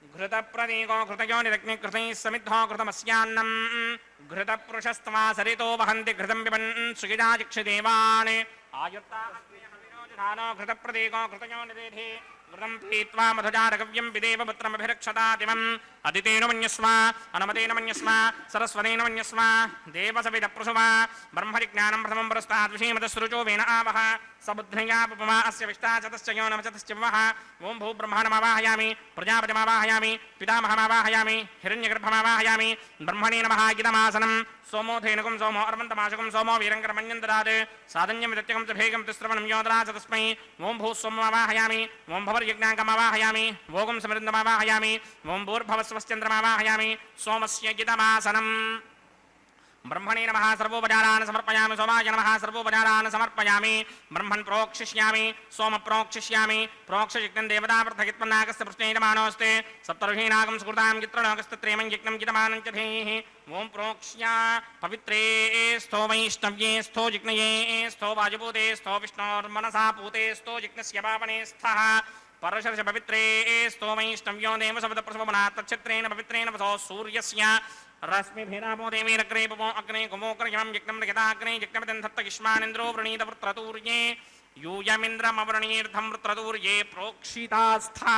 घृतप्रतीको घृतयोनिरग्निघृतैः समिद्धो घृतमस्यान्नम् घृतपुरुषस्त्वा सरितो वहन्ति घृतं पिबन् सुगिजाचिक्षिदेवान् आयुर्तानो घृतप्रतीको घृतयोनिदेधे घृतं पीत्वा मधुजारगव्यं विदेव पुत्रमभिरक्षतादिवम् अदितेन मन्यस्व अनुमतेन मन्यस्व सरस्वतेन मन्यस्व देवसविदप्रसुव ब्रह्मजिज्ञानं प्रथमं पुरस्ताद्विषीमतसृचो वेन आवह सबुद्ध्यापमा अस्य विष्टाचतश्च यो नवचतश्च वः ओं भूब्रह्मणमावाहयामि प्रजापतिमावाहयामि पितामहमावाहयामि हिरण्यगर्भमावाहयामि ब्रह्मणे नमः इदमासनं सोमो धेनुकं सोमो अर्वन्तमाशकं सोमो वीरङ्करमन्यं ददात् साधन्यं विदत्यकं च भेगं तिस्रवणं योदराच तस्मै ओं भूस्वमावाहयामि ओं भवर्यज्ञाङ्कमावाहयामि भोगं समृद्धमावाहयामि ओं भूर्भवस्वश्चन्द्रमावाहयामि सोमस्य इदमासनम् ब्रह्मणे नमः सर्वोपचारान् समर्पयामि सोमाय नमः सर्वोपचारान् समर्पयामि ब्रह्मन् प्रोक्षिष्यामि सोम प्रोक्षिष्यामि प्रोक्षयज्ञं देवतापृथगित्पन्नाकस्य पृष्ठेयमानोऽस्ते सप्तर्षीनागं सुकृतां चित्रलोकस्तत्रेमं यज्ञं कितमानं च धीः ओं प्रोक्ष्या पवित्रे स्थो वैष्णव्ये स्थो जिग्नये स्थो वायुपूते स्थो विष्णोर्मनसा पूते स्थो जिग्नस्य पावने स्थः परशर्ष पवित्रे स्थो वैष्णव्यो देवसवदप्रसवनात् तच्छत्रेण पवित्रेण वसो सूर्यस्य रश्मिभिरापो देवीरग्रे पवो अग्ने कुमोक्रयं यज्ञं दयताग्ने यज्ञमिदं धत्तगिष्मानिन्द्रो वृणीत वृत्रतूर्ये यूयमिन्द्रमवृणीर्धं वृत्रतूर्ये प्रोक्षितास्था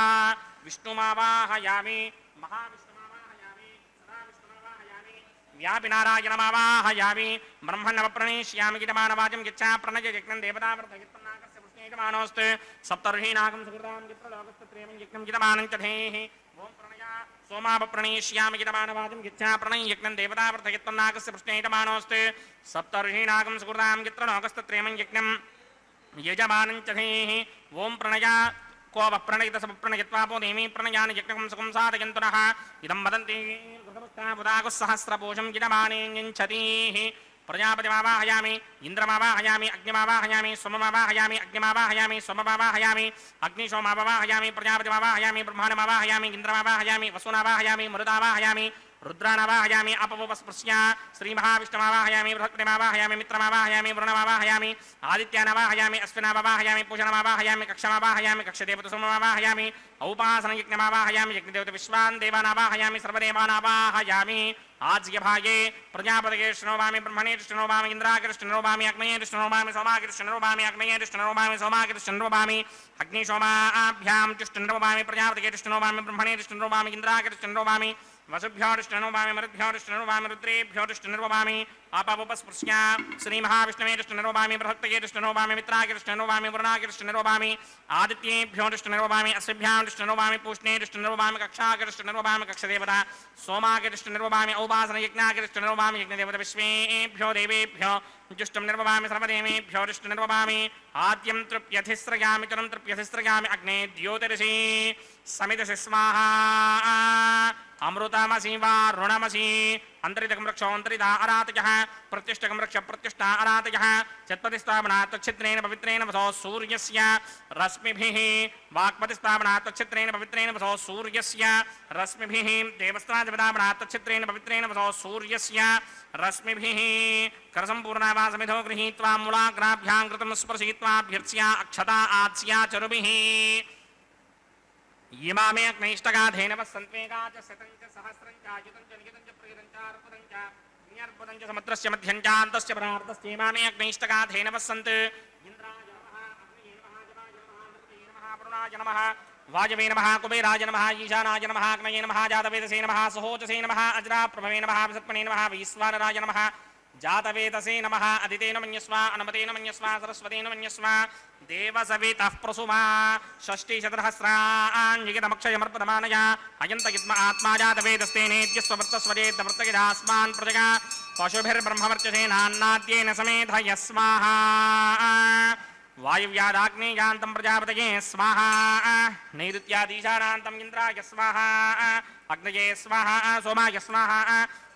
विष्णुमावाहयामि महाविष्णुमावाहयामि सदाविष्णुमावाहयामि व्यापिनारायणमावाहयामि ब्रह्मण्णवप्रणेष्यामि गितमानवाचं यच्छा प्रणय यज्ञं देवतावृतयत्पन्नाकस्य पुष्णेयमानोऽस्तु सप्तर्षीनागं सुकृतां चित्रलोकस्तत्रेमं यज्ञं गितमानं च धेः ओं प्रणया सोमापप्रणेष्यामि गितमानवाचं यच्छा प्रणय यज्ञं देवतावृतयत्पन्नाकस्य पुष्णेयमानोऽस्तु सप्तर्षीनागं सुकृतां चित्रलोकस्तत्रेमं यज्ञं यजमानं च धेः ओं प्रणया को वप्रणयित सप्रणयित्वापो देवी प्रणयानि यज्ञं सुखं साधयन्तुनः इदं वदन्ति कृतपुष्टाबुधागुः सहस्रपोषं गितमानेऽञ्छतीः प्रजापतिमावाहयामि इन्द्रमावाहयामि अग्निमावाहयामि सोममावाहयामि अग्निमावाहयामि सोममावाहयामि अग्निशोमावाहयामि प्रजापतिमावाहयामि ब्रह्माण्डमावाहयामि इन्द्रमावाहयामि वसुनावाहयामि मरुदावाहयामि रुद्रानावाहयामि अपवस्पृश्य श्रीमहाविष्णुमावाहयामि बृहस्पतिमावाहयामि मित्रमावाहयामि वरुणमावाहयामि आदित्यानावाहयामि अश्विनावाहयामि पूषणमावाहयामि कक्षमावाहयामि कक्षदेवतसोममावाहयामि औपासनयज्ञमावाहयामि यज्ञदेवत विश्वान् देवानावाहयामि सर्वदेवानावाहयामि आज्यभागे प्रजापतये कृष्णोवामि ब्रह्मणे कृष्णोवामि इन्द्रागे कृष्णोवामि अग्नये कृष्णोवामि सोमागे कृष्णोवामि अग्नये कृष्णोवामि सोमागे कृष्णोवामि अग्निशोमाभ्यां कृष्णोवामि प्रजापतये कृष्णोवामि ब्रह्मणे कृष्णोवामि इन्द्रागे कृष्णोवामि वसुभ्यो कृष्णोवामि मरुद्भ्यो कृष्णोवामि रुद्रेभ्यो कृष्णोवामि आपवस्पृश्य श्रीमहाविष्णवे कृष्णोवामि बृहत्तये कृष्णोवामि मित्रागे कृष्णोवामि वरुणागे कृष्णोवामि आदित्येभ्यो कृष्णोवामि अश्विभ्यां कृष्णोवामि पूष्णे कृष्णोवामि कक्षागे कृष्णोवामि कक्षदेवता सोमागे कृष्णोवामि औपासन यज्ञागे कृष्णोवामि यज्ञदेवता विश्वेभ्यो देवेभ्यो जुष्टं निर्ववामि सर्वदेवेभ्यो कृष्णनिर्ववामि आद्यं तृप्यधिस्रयामि चरं तृप्यधिस्रयामि अग्ने द्योतिरसि समितसि स्वाहा अमृतमसि वारुणमसि अंतरितकं रक्षो अंतरिता अरातयः प्रत्युष्टकं रक्ष प्रत्युष्टा अरातयः चत्पतिस्थापनात् तच्छिद्रेण पवित्रेण वसो सूर्यस्य रश्मिभिः वाक्पतिस्थापनात् तच्छिद्रेण पवित्रेण वसो सूर्यस्य रश्मिभिः देवस्त्रादिपदापनात् तच्छिद्रेण पवित्रेण वसो सूर्यस्य रश्मिभिः करसम्पूर्णावासमिधो गृहीत्वा मूलाग्राभ्यां कृतं स्पर्शयित्वाभ्यर्च्या अक्षता आत्स्या चरुभिः इमामे अग्नैष्टगाधेनवः सन्त्वेगा च शतं च सहस्रं च आयुतं च नियतं च प्रियतं च अर्पदं च न्यर्पदं च समुद्रस्य मध्यं च अन्तस्य परार्धस्य इमामे अग्नैष्टगाधेनवः सन्त् इन्द्राय नमः अग्नये नमः जलाय नमः नृपतये नमः वरुणाय नमः वायवे नमः कुबेराय नमः ईशानाय नमः अग्नये नमः जातवेदसे नमः सहोजसे नमः अजराप्रभवे नमः विसत्मने नमः वैश्वानराय नमः जातवेदसे नमः अदितेन मन्यस्व अनुमतेन मन्यस्व सरस्वतेन मन्यस्व देवसवितः प्रसुमा षष्टिशतसहस्राण्यमक्षयमर्पदमानया अयन्तगिद्म आत्मा जातवेदस्तेनेद्यस्ववृत्तस्वजेद्वर्तगिदास्मान् प्रजगा पशुभिर्ब्रह्मवर्चसेनान्नाद्येन समेधयस्वाहा वायुव्यादाग्नेयान्तं प्रजापतये स्वाहा नैऋत्यादीशानान्तं इन्द्राय स्वाहा अग्नये स्वाहा सोमाय स्वाहा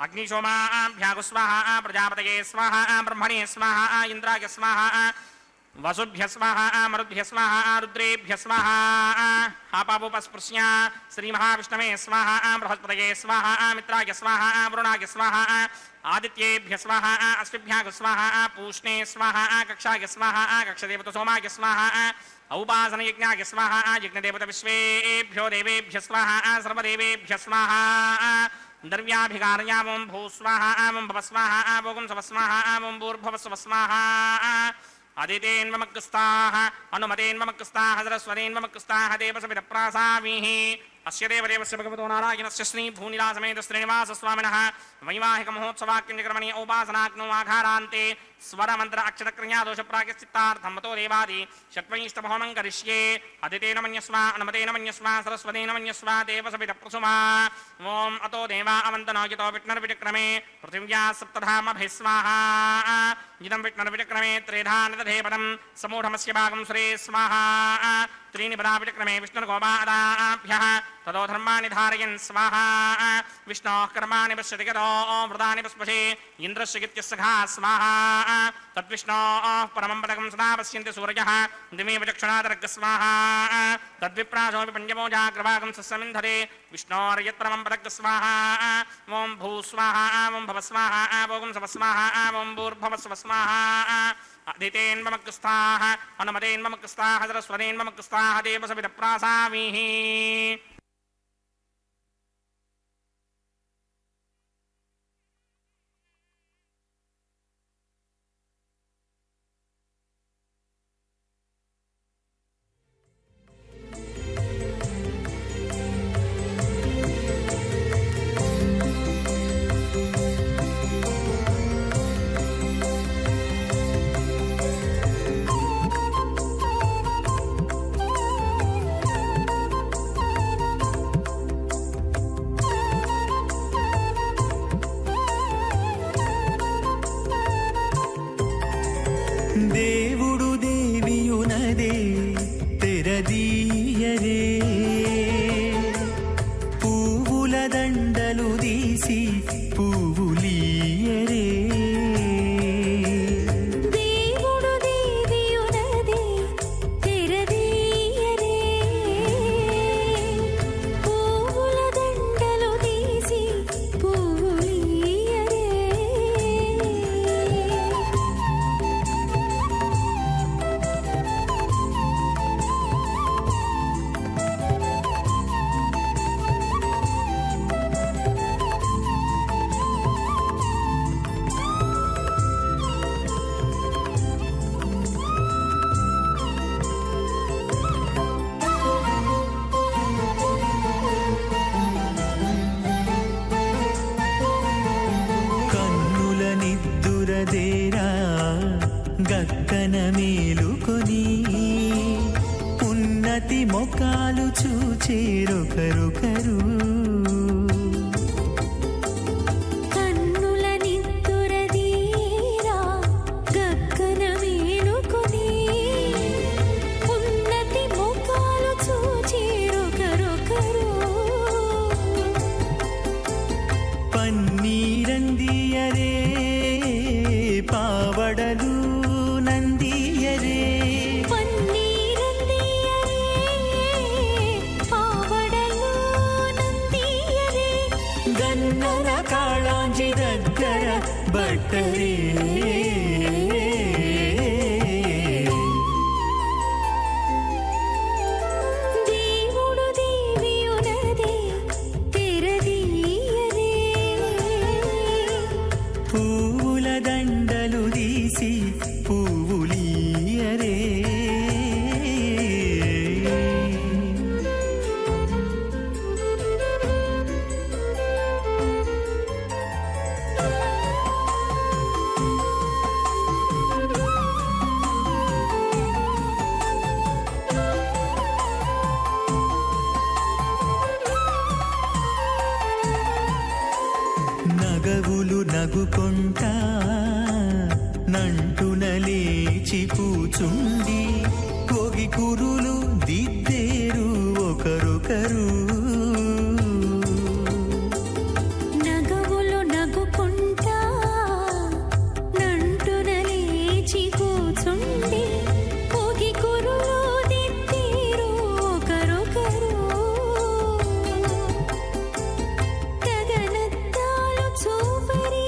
अग्निशोमाभ्यागु स्वाहा प्रजापतये स्वाहा ब्रह्मणे स्वाहा इंद्राय स्वाहा वसुभ्य स्वाहा मरुद्भ्य स्वाहा रुद्रेभ्य स्वाहा आपावोपस्पृश्य श्रीमहाविष्णवे स्वाहा बृहस्पतये स्वाहा मित्राय स्वाहा वरुणाय स्वाहा आदित्येभ्य स्वाहा अश्विभ्याग स्वाहा पूष्णे स्वाहा कक्षाय स्वाहा कक्षदेवत सोमाय स्वाहा औपासन यज्ञाय स्वाहा यज्ञदेवत विश्वेभ्यो देवेभ्य स्वाहा सर्वदेवेभ्य स्वाहा द्रव्याभिकारयामं भू स्वाहा ओं भव स्वाहा भोगं सव स्वाहा ओं भूर्भुवः स्वः स्वाहा आदितेन्वमक्स्ताः अनुमतेन्वमक्स्ताः सरस्वतेन्वमक्स्ताः देवसविदप्रासामीः अस्य देवदेवस्य भगवतो नारायणस्य श्री भूनिलासमेत श्रीनिवासस्वामिनः वैवाहिकमहोत्सवाक्यकर्मणि औपासनाग्नो आघारान्ते स्वरमन्त्र अक्षरक्रिया दोषप्रायश्चित्तार्थं मतो देवादि षट्वैष्टभवनं करिष्ये अदितेन मन्यस्वा अनुमतेन मन्यस्वा सरस्वतेन मन्यस्वा देवसविदप्रसुमा ॐ अतो देवा अवन्तनो यतो विष्णुर्विचक्रमे पृथिव्या सप्तधामभिः स्वाहा इदं विष्णुर्विचक्रमे त्रेधा निदधेपदं समूढमस्य भागं सुरे स्वाहा त्रीणि पदाविचक्रमे विष्णुर्गोपादाभ्यः ततो धर्माणि धारयन् स्वाहा विष्णोः कर्माणि पश्यति गतो वृदानि पुष्पशे इन्द्रस्य गित्यस्सखा स्वाहा तद्विष्णोः परमं पदकं सदा पश्यन्ति सूर्यः दिमेव चक्षुणादर्ग स्वाहा तद्विप्रासोऽपि पञ्चमोजाग्रभागं सस्यमिन्धरे विष्णोर्यत्परमं पदक स्वाहा ॐ भू स्वाहा ॐ भव स्वाहा भोगं सव स्वाहा ॐ भूर्भुवः स्वः स्वाहा अदितेन्वमक्स्ताः अनुमतेन्वमक्स्ताः सरस्वतेन्वमक्स्ताः देवसविदप्रासामीः దేవుడు దేవియునదే తెరదీయరే పువ్వుల దండలు తీసి పువ్వులీయరే దేవుడు దేవియునదే తెరదీయరే పువ్వుల దండలు తీసి పువ్వులీయరే కన్నుల నిద్దురదేరా గక్కన మేలుకొని ఉన్నతి మొకాలు చూచేరొకరొకరు కన్నుల నిద్దురదీరా గక్కన మేలుకొని ఉన్నతి ముఖాలు చూచేరొకరొకరు పన్నీరందియరే పావడలు నందియరే పన్నీరందియరే పావడలు నందియరే గన్నర కాళాంజి దగ్గర బట్టరే దేవుడు దేవియునదే తెరదీయరే పువ్వుల దండలు తీసి పువ్వులీయరే నగవులు నగుకొంటా నంటున లేచి కూచుండి కురులు దిద్దేరు ఒకరొకరు నగవులు నగుకుంటా నంటున లేచి కూచుండి పోగి కురులు దిద్దేరు ఒకరొకరు గగనత్తాలు చూపరి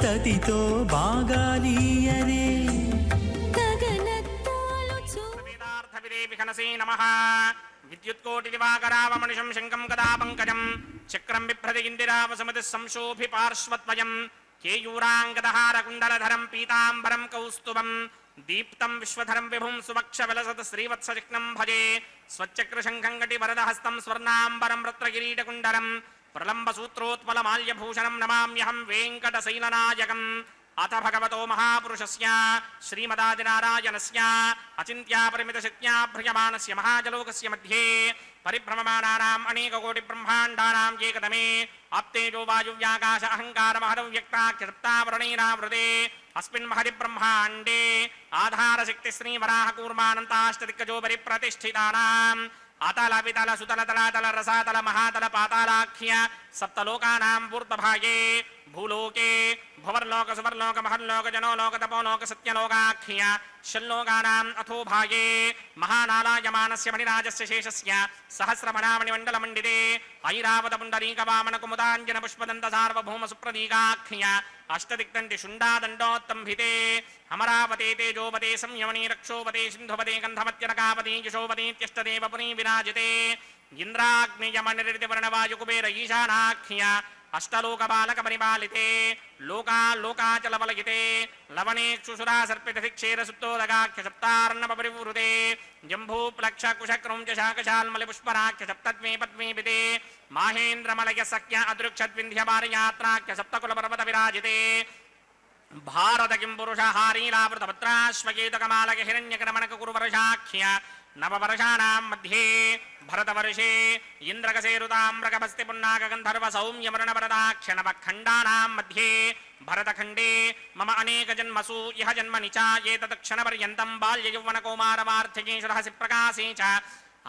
తతితో బాగాలియరే గగనత్తాలు చూపరి వేదార్థవిదే విఘనసే నమః విద్యుత్కోటి దివాకరావమనిషం శంఖం గదా పంకజం చక్రం బిభ్రతి ఇందిరావసమతి సంశోభి పార్శ్వద్వయం కేయూరాంగదహారకుండలధరం పీతాంబరం కౌస్తుభం దీప్తం విశ్వధరం విభుం సువక్ష విలసత్ శ్రీవత్సచిహ్నం భజే స్వచ్చక్రశంఖం గటి వరదహస్తం స్వర్ణాంబరం రత్నకిరీటకుండలం ప్రలంబసూత్రోత్పలమాల్యభూషణం నమామ్యహం వెంకటశైలనాయకం అథ భగవతో మహాపురుషస్య శ్రీమదాదినారాయణస్య అచింత్యాపరిమితశక్త్యా భ్రియమానస్య మహాజలోకస్య మధ్యే పరిభ్రమమానానాం అనేకకోటి బ్రహ్మాండానాం ఏకదమే ఆప్తేజో వాయువ్యాకాశ అహంకారమహదౌ వ్యక్తాఖ్యసప్తావరణైరావృతే అస్మిన్ మహది బ్రహ్మాండే ఆధారశక్తి శ్రీవరాహకూర్మానంతాష్టదిక్కజో పరిప్రతిష్ఠితానాం అతల వితల సుతల తలాతల రసాతల మహాతల పాతాళాఖ్య సప్తలోకానాం పూర్తభాగే భూలోకే భువర్లోక సువర్లోక మహర్లోక జనోలోక తపోలోక సత్యలోకాఖ్య షల్లోకానాం అథో భాగే మహానాలాయమానస్య మణిరాజస్య శేషస్య సహస్రమణామణి మండల మండితే ఐరావత పుండరీక వామన కుముదాంజన పుష్పదంత సార్వభౌమ సుప్రదీకాఖ్య అష్టదిక్తంటి శుండాదండోత్తంభితే అమరావతే తేజోపతే సంయమనీ రక్షోపతే సింధుపతే గంధమత్యనకాపతే యశోపతేత్యష్టదేవ పురీ విరాజితే ఇంద్రాగ్నియమనిరితివర్ణవాయుకుబేర ఈశానాఖ్య అష్టలోకపాలక పరిపాలితే లోకాలోకాచలవలగితే లవణేక్షుసురా సర్పితక్షేర సుప్తోదగాఖ్య సప్తార్ణవ పరివృతే జంభూప్లక్ష కుశక్రౌంచ శాకశాల్మలి పుష్పరాఖ్య సప్తత్వే పద్మీపితే మాహేంద్రమలయ సఖ్య అదృక్షద్వింధ్యపారయాత్రాఖ్య సప్తకుల పర్వత విరాజితే భారత కిం పురుష హారీలావృతపత్రాశ్వకేతకమాలక హిరణ్యకరమణక కురువర్షాఖ్య నవవర్షాణాం మధ్యే భరతవర్షే ఇంద్రకసేరుతామ్రకభస్తి పున్నాక గంధర్వ సౌమ్యమరణవరదాఖ్య నవఖండానాం మధ్యే భరతఖండే మమ అనేక జన్మసు ఇహ జన్మని చ ఏతత్క్షణపర్యంతం బాల్యయౌవనకౌమారవార్ధకేశురహసి ప్రకాశే చ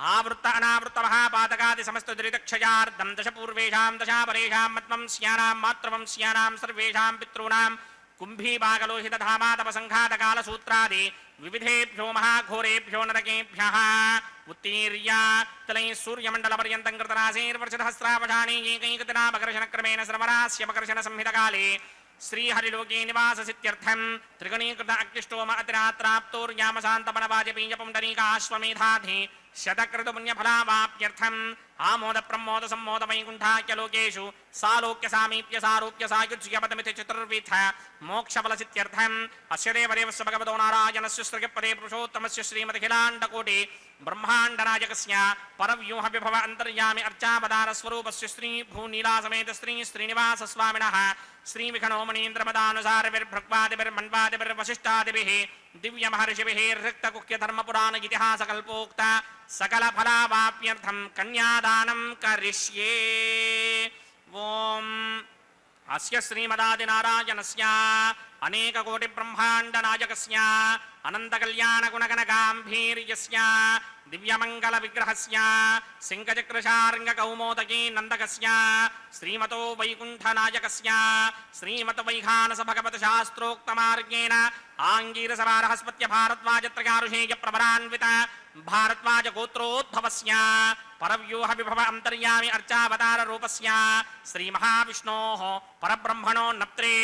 ఆవృత్త అనావృత్త మహాపాతకాది సమస్త దురితక్షయార్ధం దశ పూర్వేషాం దశాపరేషాం మత్వంస్యానాం మాతృవంస్యానాం సర్వేషాం పితॄణాం కుంభీపాగలోహితధామాతపసంఘాతకాలసూత్రాది వివిధేభ్యో మహాఘోరేభ్యో నరకేభ్యః ఉత్తీర్య తలై సూర్యమండలపర్యంతం కృతరాశేర్వర్షధస్రావధానే ఏకైకదినామకర్షణక్రమేణ శ్రవరాస్యమకర్షణ సంహితకాలే శ్రీహరిలోకే నివాససిత్యర్థం త్రిగణీకృత అగ్నిష్టోమ అతిరాత్రాప్తోర్యామశాంతపనవాజపేయ పుండరీకాశ్వమేధాధి శతకృతపుణ్యఫలావాప్యర్థం ఆమోద ప్రమోద సమ్మోద వైకుంఠాఖ్యలోకేషు సాలోక్య సామీప్య సారూప్య సాయుజ్యపదమితి చతుర్విధ మోక్షఫలసిత్యర్థం అస్య దేవదేవస్య భగవతో నారాయణస్య శ్రీపదే పురుషోత్తమస్య శ్రీమదఖిలాండకోటి బ్రహ్మాండనాయకస్య పరవ్యూహ విభవ అంతర్యామి అర్చావతార స్వరూపస్య శ్రీ భూనీలాసమేత శ్రీ శ్రీనివాస స్వామినః శ్రీ విఘ్నోమనీంద్రమదానుసారవిర్భృక్వాదిభిర్వశిష్టాదిభిః దివ్య మహర్షిభిః రిక్తకుఖ్య ధర్మపురాణ ఇతిహాస కల్పోక్త సకల ఫలావాప్యర్థం కన్యాదానం కరిష్యే. ఓం అస్య శ్రీమదాదినారాయణస్య అనేక కోటి బ్రహ్మాండ నాయకస్య అనంత కళ్యాణ గుణగణ గాంభీర్యస్య దివ్యమంగళ విగ్రహస్య సింగచక్రశార్ంగ కౌమోదకీ నందకస్య శ్రీమతో వైకుంఠ నాయకస్య శ్రీమత వైఖానస భగవత శాస్త్రోక్త మార్గేణ ఆంగీరస బృహస్పత్య భారద్వాజత్రయారుషేయ ప్రవరాన్విత భారద్వాజ గోత్రోద్భవస్య పరవ్యూహ విభవ అంతర్యామి అర్చావతార రూపస్య శ్రీ మహావిష్ణోః పరబ్రహ్మణో నప్త్రే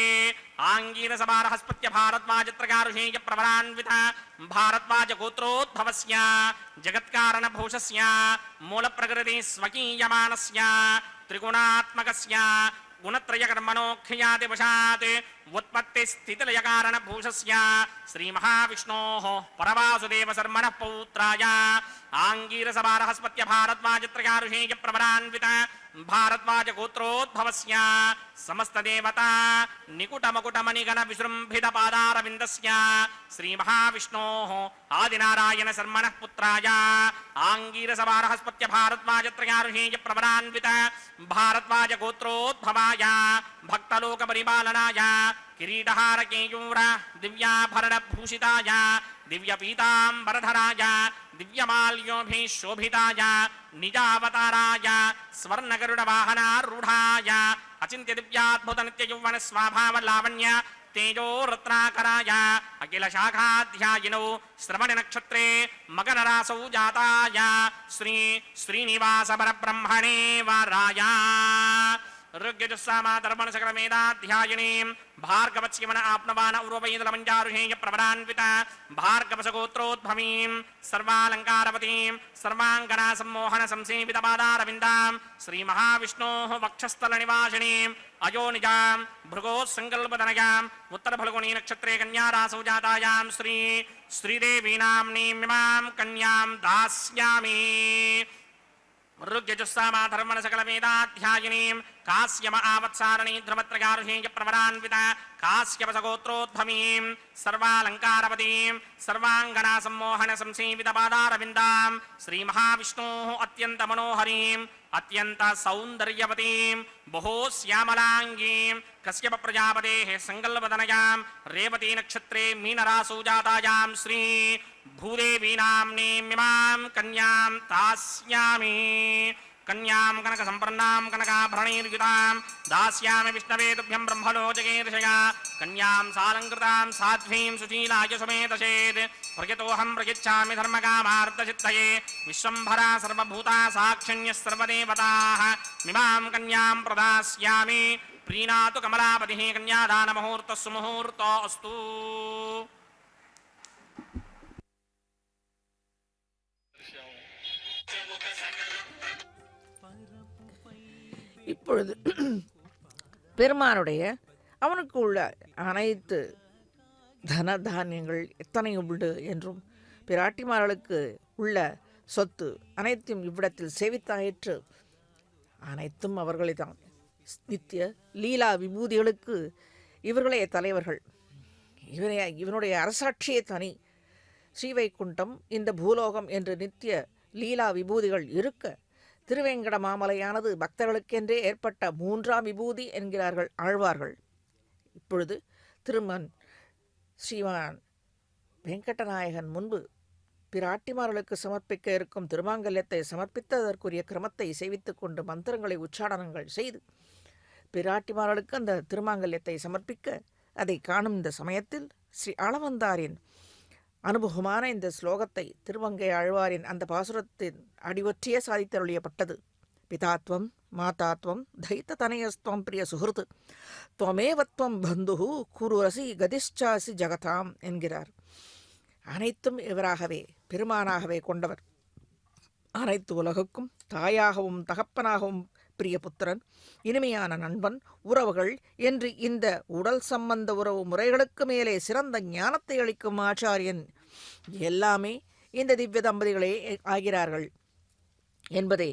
ఆంగీరస బృహస్పత్య భారద్వాజత్రయారుషేయ ప్రవరాన్విత భారద్వాజ గోత్రోద్భవస్య జగత్కారణ భూషస్య మూల ప్రకృతి స్వకీయమానస్య త్రిగుణాత్మకస్య గుణత్రయకర్మణోఖ్యాదివశాత్ ఉత్పత్తి స్థితిలయ కారణ భూషస్య శ్రీ మహావిష్ణోః పరవాసుదేవ శర్మణః పౌత్రాయ ఆంగీరస బృహస్పత్య భారద్వాజత్రయారుషేయ ప్రవరాన్విత భారద్వాజ గోత్రోద్భవస్య సమస్త దేవతా నికుటమకుటమణిగణ విజృంభిత పాదారవిందస్య శ్రీ మహావిష్ణోః ఆదినారాయణ శర్మణః పుత్రాయ ఆంగీరస బృహస్పత్య భారద్వాజత్రయారుషేయ ప్రవరాన్విత భారద్వాజ గోత్రోద్భవాయ భక్తలోక పరిపాలనాయ కిరీటహార కేయూర దివ్యాభరణ భూషితాయ दिव्यपीताम्बरधराय दिव्यमाल्योभिः शोभिताय निजावताराय स्वर्णगरुडवाहनारूढाय अचिन्त्य दिव्याद्भुत नित्ययौवन स्वाभावलावण्य तेजो रत्नाकराय अखिल शाखाध्यायिनौ श्रवण नक्षत्रे मकररासौ जाताय श्री श्रीनिवास परब्रह्मणे वराय ऋग्यजुस्सामातर्पण सकल वेदाध्यायिनीं भार्गवत्स्यमन आप्नवान उर्वैदलमञ्जारुहेय प्रवरान्वित भार्गवसगोत्रोद्भवीं सर्वालङ्कारवतीं सर्वाङ्गना सम्मोहन संसेवितपादारविन्दां श्रीमहाविष्णोः वक्षस्थलनिवासिनीं अयोनिजां भृगोः सङ्कल्पतनयाम् उत्तरफल्गुनी नक्षत्रे कन्यारासौ जातायां श्री श्रीदेवी नाम्नीमिमां कन्यां दास्यामि ऋग्यजुस्सामाधर्मण सकल वेदाध्यायिनीं काश्यम आवत्सारणी ध्रुवत्रगारुहेय प्रवरान्वित काश्यपसगोत्रोद्भवीं सर्वालङ्कारवतीं सर्वाङ्गना सम्मोहन संसेवितपादारविन्दां श्रीमहाविष्णोः अत्यन्तमनोहरीं अत्यन्त सौन्दर्यवतीं बहु श्यामलाङ्गीं कश्यप प्रजापतेः सङ्कल्पतनयां रेवती नक्षत्रे मीनरासौ जातायां श्री भूदेवी नाम्नीमिमां कन्यां दास्यामि कन्यां कनक संपन्नां कनकाभरणैर्युतां दास्यामि विष्णवे तुभ्यं ब्रह्मलोचकेर्षया कन्यां सालङ्कृतां साध्वीं सुशीलाय सुमेधसेत् प्रयतोऽहं प्रयच्छामि धर्मकामार्थसिद्धये विश्वम्भरा सर्वभूता साक्षिण्यः सर्वदेवताः मिमां कन्यां प्रदास्यामि प्रीणातु कमलापतिः कन्यादानमुहूर्तः सुमुहूर्तो अस्तु இப்பொழுது பெருமானுடைய அவனுக்கு உள்ள அனைத்து தன தானியங்கள் எத்தனை உண்டு என்றும் பிராட்டிமார்களுக்கு உள்ள சொத்து அனைத்தும் இவ்விடத்தில் சேவித்தாயிற்று. அனைத்தும் அவர்களை தான். நித்திய லீலா விபூதிகளுக்கு இவர்களே தலைவர்கள். இவனுடைய அரசாட்சியே தனி. ஸ்ரீவைகுண்டம் இந்த பூலோகம் என்று நித்திய லீலா விபூதிகள் இருக்க திருவேங்கட மாமலையானது பக்தர்களுக்கென்றே ஏற்பட்ட 3ஆம் விபூதி என்கிறார்கள் ஆழ்வார்கள். இப்பொழுது திருமன் ஸ்ரீமான் வெங்கடநாயகன் முன்பு பிராட்டிமார்களுக்கு சமர்ப்பிக்க இருக்கும் திருமாங்கல்யத்தை சமர்ப்பித்ததற்குரிய கிரமத்தை சேவித்துக் கொண்டு மந்திரங்களை உச்சாடனங்கள் செய்து பிராட்டிமார்களுக்கு அந்த திருமாங்கல்யத்தை சமர்ப்பிக்க அதை காணும் இந்த சமயத்தில் ஸ்ரீ ஆளவந்தாரின் அனுபவமான இந்த ஸ்லோகத்தை திருமங்கை ஆழ்வாரின் அந்த பாசுரத்தின் அடிவற்றியே சாதித்தருளியப்பட்டது. பிதாத்வம் மாதாத்வம் தைத்த தனயஸ்துவம் பிரிய சுகிருத்து துவமேவத்வம் பந்து குருரசி கதிஷ்சாசி ஜகதாம் என்கிறார். அனைத்தும் இவராகவே பெருமானாகவே கொண்டவர். அனைத்து உலகுக்கும் தாயாகவும் தகப்பனாகவும் பிரிய புத்திரன், இனிமையான நண்பன், உறவுகள் என்று இந்த உடல் சம்பந்த உறவு முறைகளுக்கு மேலே சிறந்த ஞானத்தை அளிக்கும் ஆச்சாரியன் எல்லாமே இந்த திவ்ய தம்பதிகளே ஆகிறார்கள் என்பதே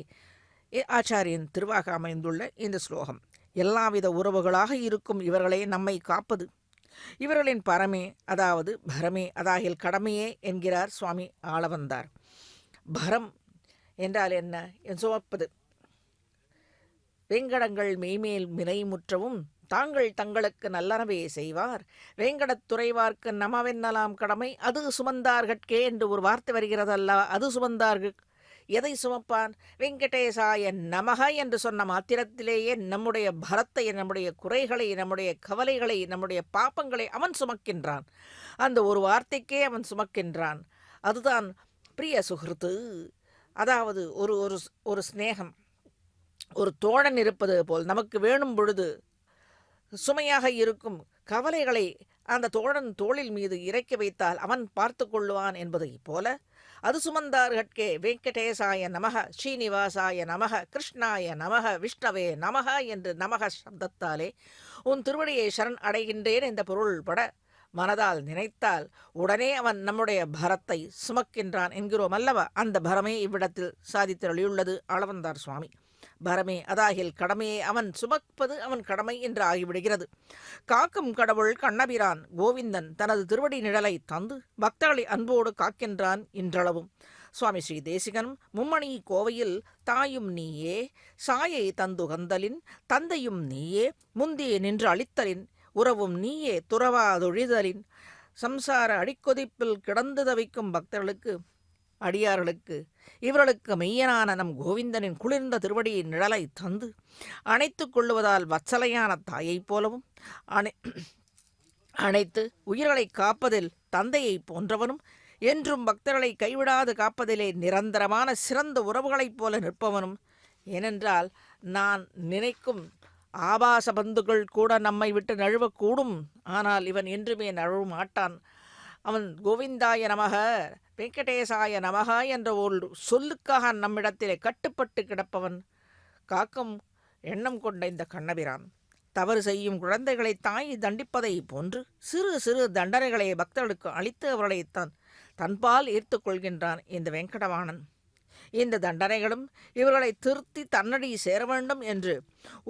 ஆச்சாரியன் திருவாக அமைந்துள்ள இந்த ஸ்லோகம். எல்லாவித உறவுகளாக இருக்கும் இவர்களே நம்மை காப்பது. இவர்களின் பரமே அதாவது பரமே அதாகில் கடமையே என்கிறார் சுவாமி ஆளவந்தார். பரம் என்றால் என்ன? சுமப்பது. வேங்கடங்கள் மெய்மேல் வினைமுற்றவும் தாங்கள் தங்களுக்கு நல்லனவே செய்வார், வேங்கடத் துறைவார்க்கு நமவென்னலாம் கடமை அது சுமந்தார்கட்கே என்று ஒரு வார்த்தை வருகிறதல்லவா? அது சுமந்தார்கள். எதை சுமப்பான்? வெங்கடேசாய நமக என்று சொன்ன மாத்திரத்திலேயே நம்முடைய பரத்தை, நம்முடைய குறைகளை, நம்முடைய கவலைகளை, நம்முடைய பாப்பங்களை அவன் சுமக்கின்றான். அந்த ஒரு வார்த்தைக்கே அவன் சுமக்கின்றான். அதுதான் பிரிய சுகிருத்து. அதாவது ஒரு ஒரு ஒரு ஸ்நேகம், ஒரு தோழன் இருப்பது போல் நமக்கு வேணும் பொழுது சுமையாக இருக்கும் கவலைகளை அந்த தோழன் தோளில் மீது இறக்கி வைத்தால் அவன் பார்த்து கொள்ளுவான் என்பதை போல அது சுமந்தார்கட்கே வெங்கடேசாய நமக, ஸ்ரீனிவாசாய நமக, கிருஷ்ணாய நமக, விஷ்ணவே நமக என்று நமக சப்தத்தாலே உன் திருவடியை சரண் அடைகின்றேன் என்ற பொருள் பட மனதால் நினைத்தால் உடனே அவன் நம்முடைய பரத்தை சுமக்கின்றான் என்கிறோம் அல்லவா? அந்த பரமே இவ்விடத்தில் சாதித்தருளியுள்ளது ஆளவந்தார் சுவாமி. பரமே அதாகில் கடமையை அவன் சுமப்பது அவன் கடமை என்று ஆகிவிடுகிறது. காக்கும் கடவுள் கண்ணபிரான் கோவிந்தன் தனது திருவடி நிழலை தந்து பக்தர்களை அன்போடு காக்கின்றான் இன்றளவும். சுவாமி ஸ்ரீ தேசிகனும் மும்மணி கோவையில் தாயும் நீயே சாயை தந்துகந்தலின் தந்தையும் நீயே முந்தியே நின்று அளித்தலின் உறவும் நீயே துறவாதொழிதலின் சம்சார அடிக்கொதிப்பில் கிடந்து தவிக்கும் பக்தர்களுக்கு, அடியார்களுக்கு, இவர்களுக்கு மெய்யனான நம் கோவிந்தனின் குளிர்ந்த திருவடியின் நிழலை தந்து அணைத்து கொள்ளுவதால் வத்சலையான தாயைப் போலவும் அனைத்து உயிர்களை காப்பதில் தந்தையைப் போன்றவனும் என்றும் பக்தர்களை கைவிடாது காப்பதிலே நிரந்தரமான சிறந்த உறவுகளைப் போல நிற்பவனும். ஏனென்றால் நான் நினைக்கும் ஆபாச பந்துகள் கூட நம்மை விட்டு நழுவக்கூடும், ஆனால் இவன் என்றுமே நழுவ மாட்டான். அவன் கோவிந்தாய நமக, வெங்கடேசாய நமக என்ற ஒரு சொல்லுக்காக நம்மிடத்திலே கட்டுப்பட்டு கிடப்பவன். காக்கும் எண்ணம் கொண்ட இந்த கண்ணபிரான் தவறு செய்யும் குழந்தைகளை தாய் தண்டிப்பதை போன்று சிறு சிறு தண்டனைகளை பக்தர்களுக்கு அளித்து அவர்களை தன்பால் ஈர்த்து கொள்கின்றான் இந்த வெங்கடவாணன். இந்த தண்டனைகளும் இவர்களை திருத்தி தன்னடி சேர வேண்டும் என்று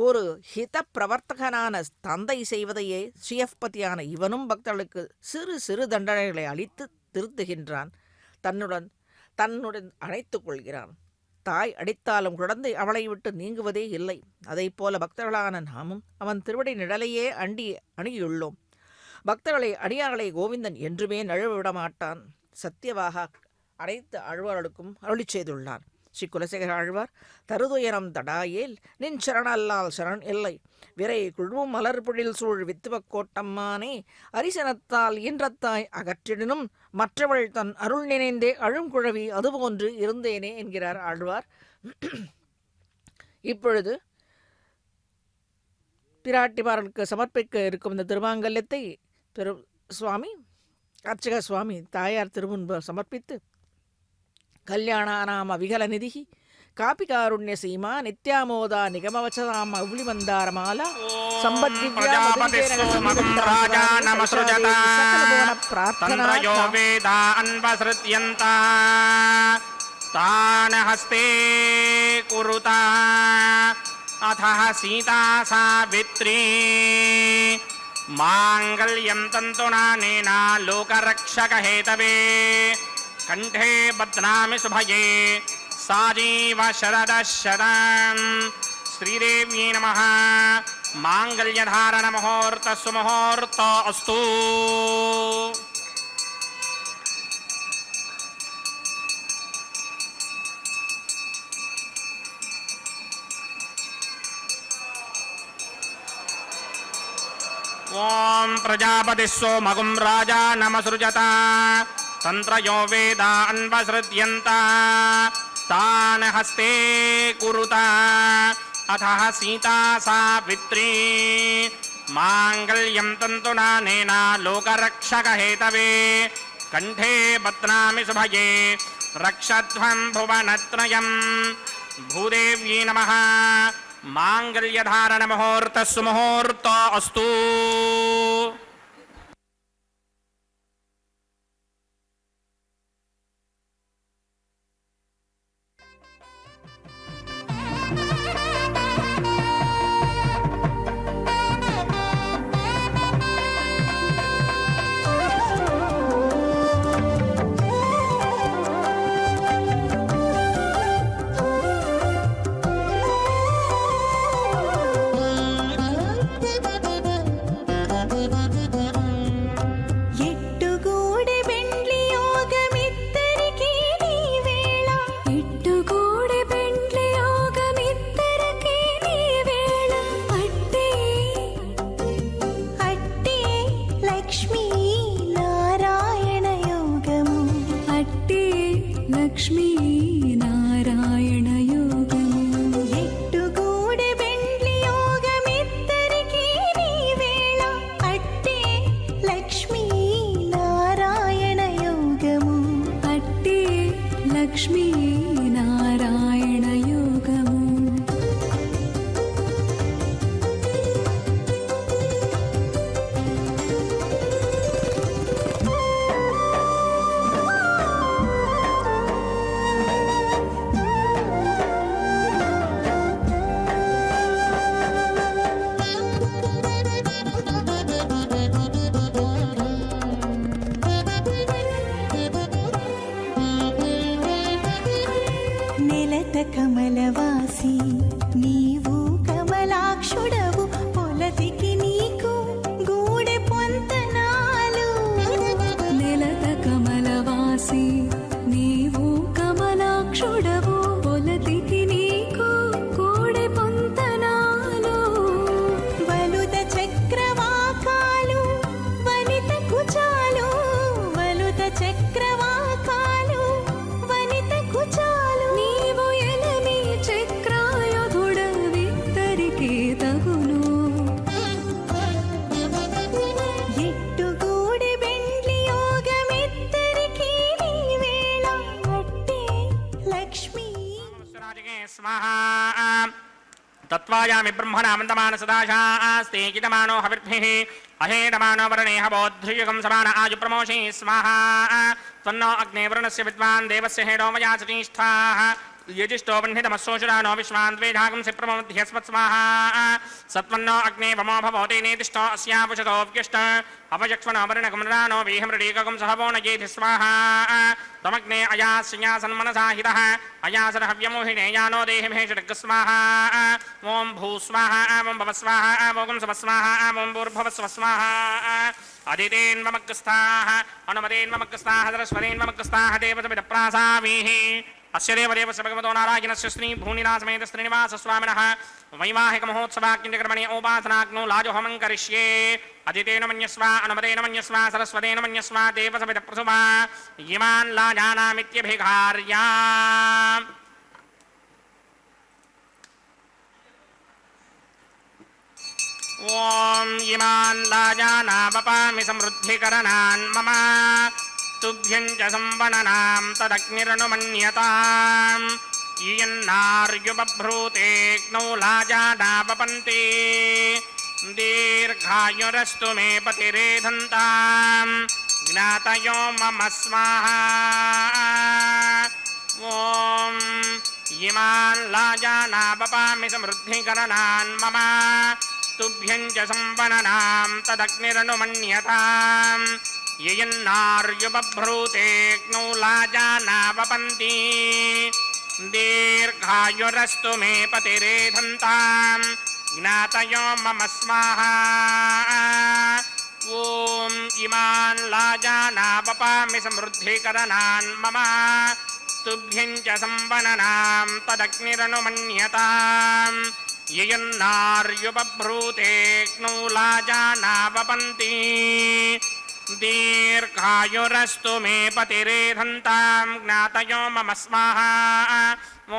ஒரு ஹித பிரவர்த்தகனான தந்தை செய்வதையே ஸ்ரீயப்பதியான இவனும் பக்தர்களுக்கு சிறு சிறு தண்டனைகளை அளித்து திருத்துகின்றான். தன்னுடன் அணைத்து கொள்கிறான். தாய் அடித்தாலும் குழந்தை அவளை விட்டு நீங்குவதே இல்லை. அதைப்போல பக்தர்களான நாமும் அவன் திருவடி நிழலையே அணுகியுள்ளோம். பக்தர்களை அடியார்களை கோவிந்தன் என்றுமே நழுவ விடமாட்டான். சத்தியவாக அனைத்து ஆழ்வார்களுக்கும் அருளி செய்துள்ளார். ஸ்ரீ குலசேகர ஆழ்வார், தருதுயரம் தடாயேல் நின் சரணல்லால் சரண் இல்லை, விரை குழுவும் மலர்பொழில் சூழ் வித்துவக் கோட்டம்மானே, அரிசனத்தால் ஈன்றத்தாய் அகற்றிடனும் மற்றவள் தன் அருள் நினைந்தே அழுங்குழவி அதுபோன்று இருந்தேனே என்கிறார் ஆழ்வார். இப்பொழுது பிராட்டிமார்களுக்கு சமர்ப்பிக்க இருக்கும் இந்த திருமாங்கல்யத்தை சுவாமி அர்ச்சக சுவாமி தாயார் திருமுன்பு சமர்ப்பித்து, கல்யாணானாம விகல நிதிகி காபிகாருண்ய சீமா நித்யாமோதா நிகமவச்சதாம் அவுளி மந்தாரமாலா ஹஸ்தே குருதா அத்தः சீதா சாவித்ரி மாங்கல்யம் தந்துனா நேனா லோகரக்ஷகஹேதவே கண்டே பத்னாமி சுபயே சாஜீவ சரதம். ஸ்ரீதேவ்யை நமः. மாங்கல்யதாரண முகூர்த்த சுமுகூர்த்த அஸ்து. ஓம் பிரஜாபதி சோமகும் ராஜா நமசுஜத தந்திரயோ வேதா அன்வஸ்ருத்யந்த தான் ஹஸ்தே குருத அத்தः சீதா சாவித்ரி மாங்கல்யம் தந்துனா நேனா லோகரக்ஷகஹேதவே கண்டே பத்னாமி சுபயே ரக்ஷத்வம் புவனத்ரயம். பூதேவ்யை நமः. மாங்கல்யதாரண முகூர்த்த சுமுகூர்த்த அஸ்து. तत्त्वायामि ब्रह्मणा मन्दमान सदाशास्ते कितमानो हविर्भिः अहेडमानो वरणे हवोद्धृयुगं समान आजुप्रमोषि स्वाहा त्वन्नो अग्ने वरुणस्य विद्वान् देवस्य हेडो मया सतीष्ठाः यजिष्ठो बह्नितमस्सोषुरानो विश्वान् द्वेधागं सिप्रमध्यस्मत् स्वाहा सत्वन्नो अग्ने वमो भवोति नेतिष्ठो अस्यापुषतो व्यष्ट अपचक्ष्मणो वर्णकमरानो वेहमृडीकगं सहवो न येधि स्वाहा त्वमग्ने अयास्यासन्मनसा हितः अयासरहव्यमोहिने यानो देहिमेषडग् स्वाहा ॐ भू स्वाहा ॐ भव स्वाहा ॐ सव स्वाहा ॐ भूर्भुवस्व स्वाहा अदितेन्वमग्रस्ताः अनुमतेन्वमग्रस्ताः सरस्वतेन्वमग्रस्ताः देवसमिदप्रासामीः अस्य देवदेवस्य भगवतो नारायणस्य श्री भूनिलासमेत श्रीनिवासस्वामिनः वैवाहिकमहोत्सवाकिञ्चकर्मणि उपासनाग्नो लाजोहमं करिष्ये अदितेन मन्यस्वा अनुमतेन मन्यस्वा सरस्वतेन मन्यस्वा देवसमिदप्रसुवा इमान् लाजानामित्यभिघार्या ॐ इमान् लाजानावपामि समृद्धिकरणान् मम तुभ्यं च संवननां तदग्निरनुमन्यताम् इयन्नार्युबभ्रूतेऽग्नौ लाजानावपन्ति दीर्घायुरस्तु मे पतिरेधन्ताम् ज्ञातयो मम स्वाहा ॐ इमान् लाजानावपामि समृद्धिकरणान् मम तुभ्यं च संवननां तदग्निरनुमन्यताम् ययन्नार्युबभ्रूतेऽग्नौ लाजानावपन्ति दीर्घायुरस्तु मे पतिरेधन्ताम् ज्ञातयो मम स्वाहा ॐ इमान् लाजानावपामि समृद्धिकरणान् मम तुभ्यं च संवननां तदग्निरनुमन्यताम् ययन्नार्युबभ्रूतेऽग्नौ लाजानावपन्ति दीर्घायुरस्तु मे पतिरेधन्तां ज्ञातयो मम स्वाहा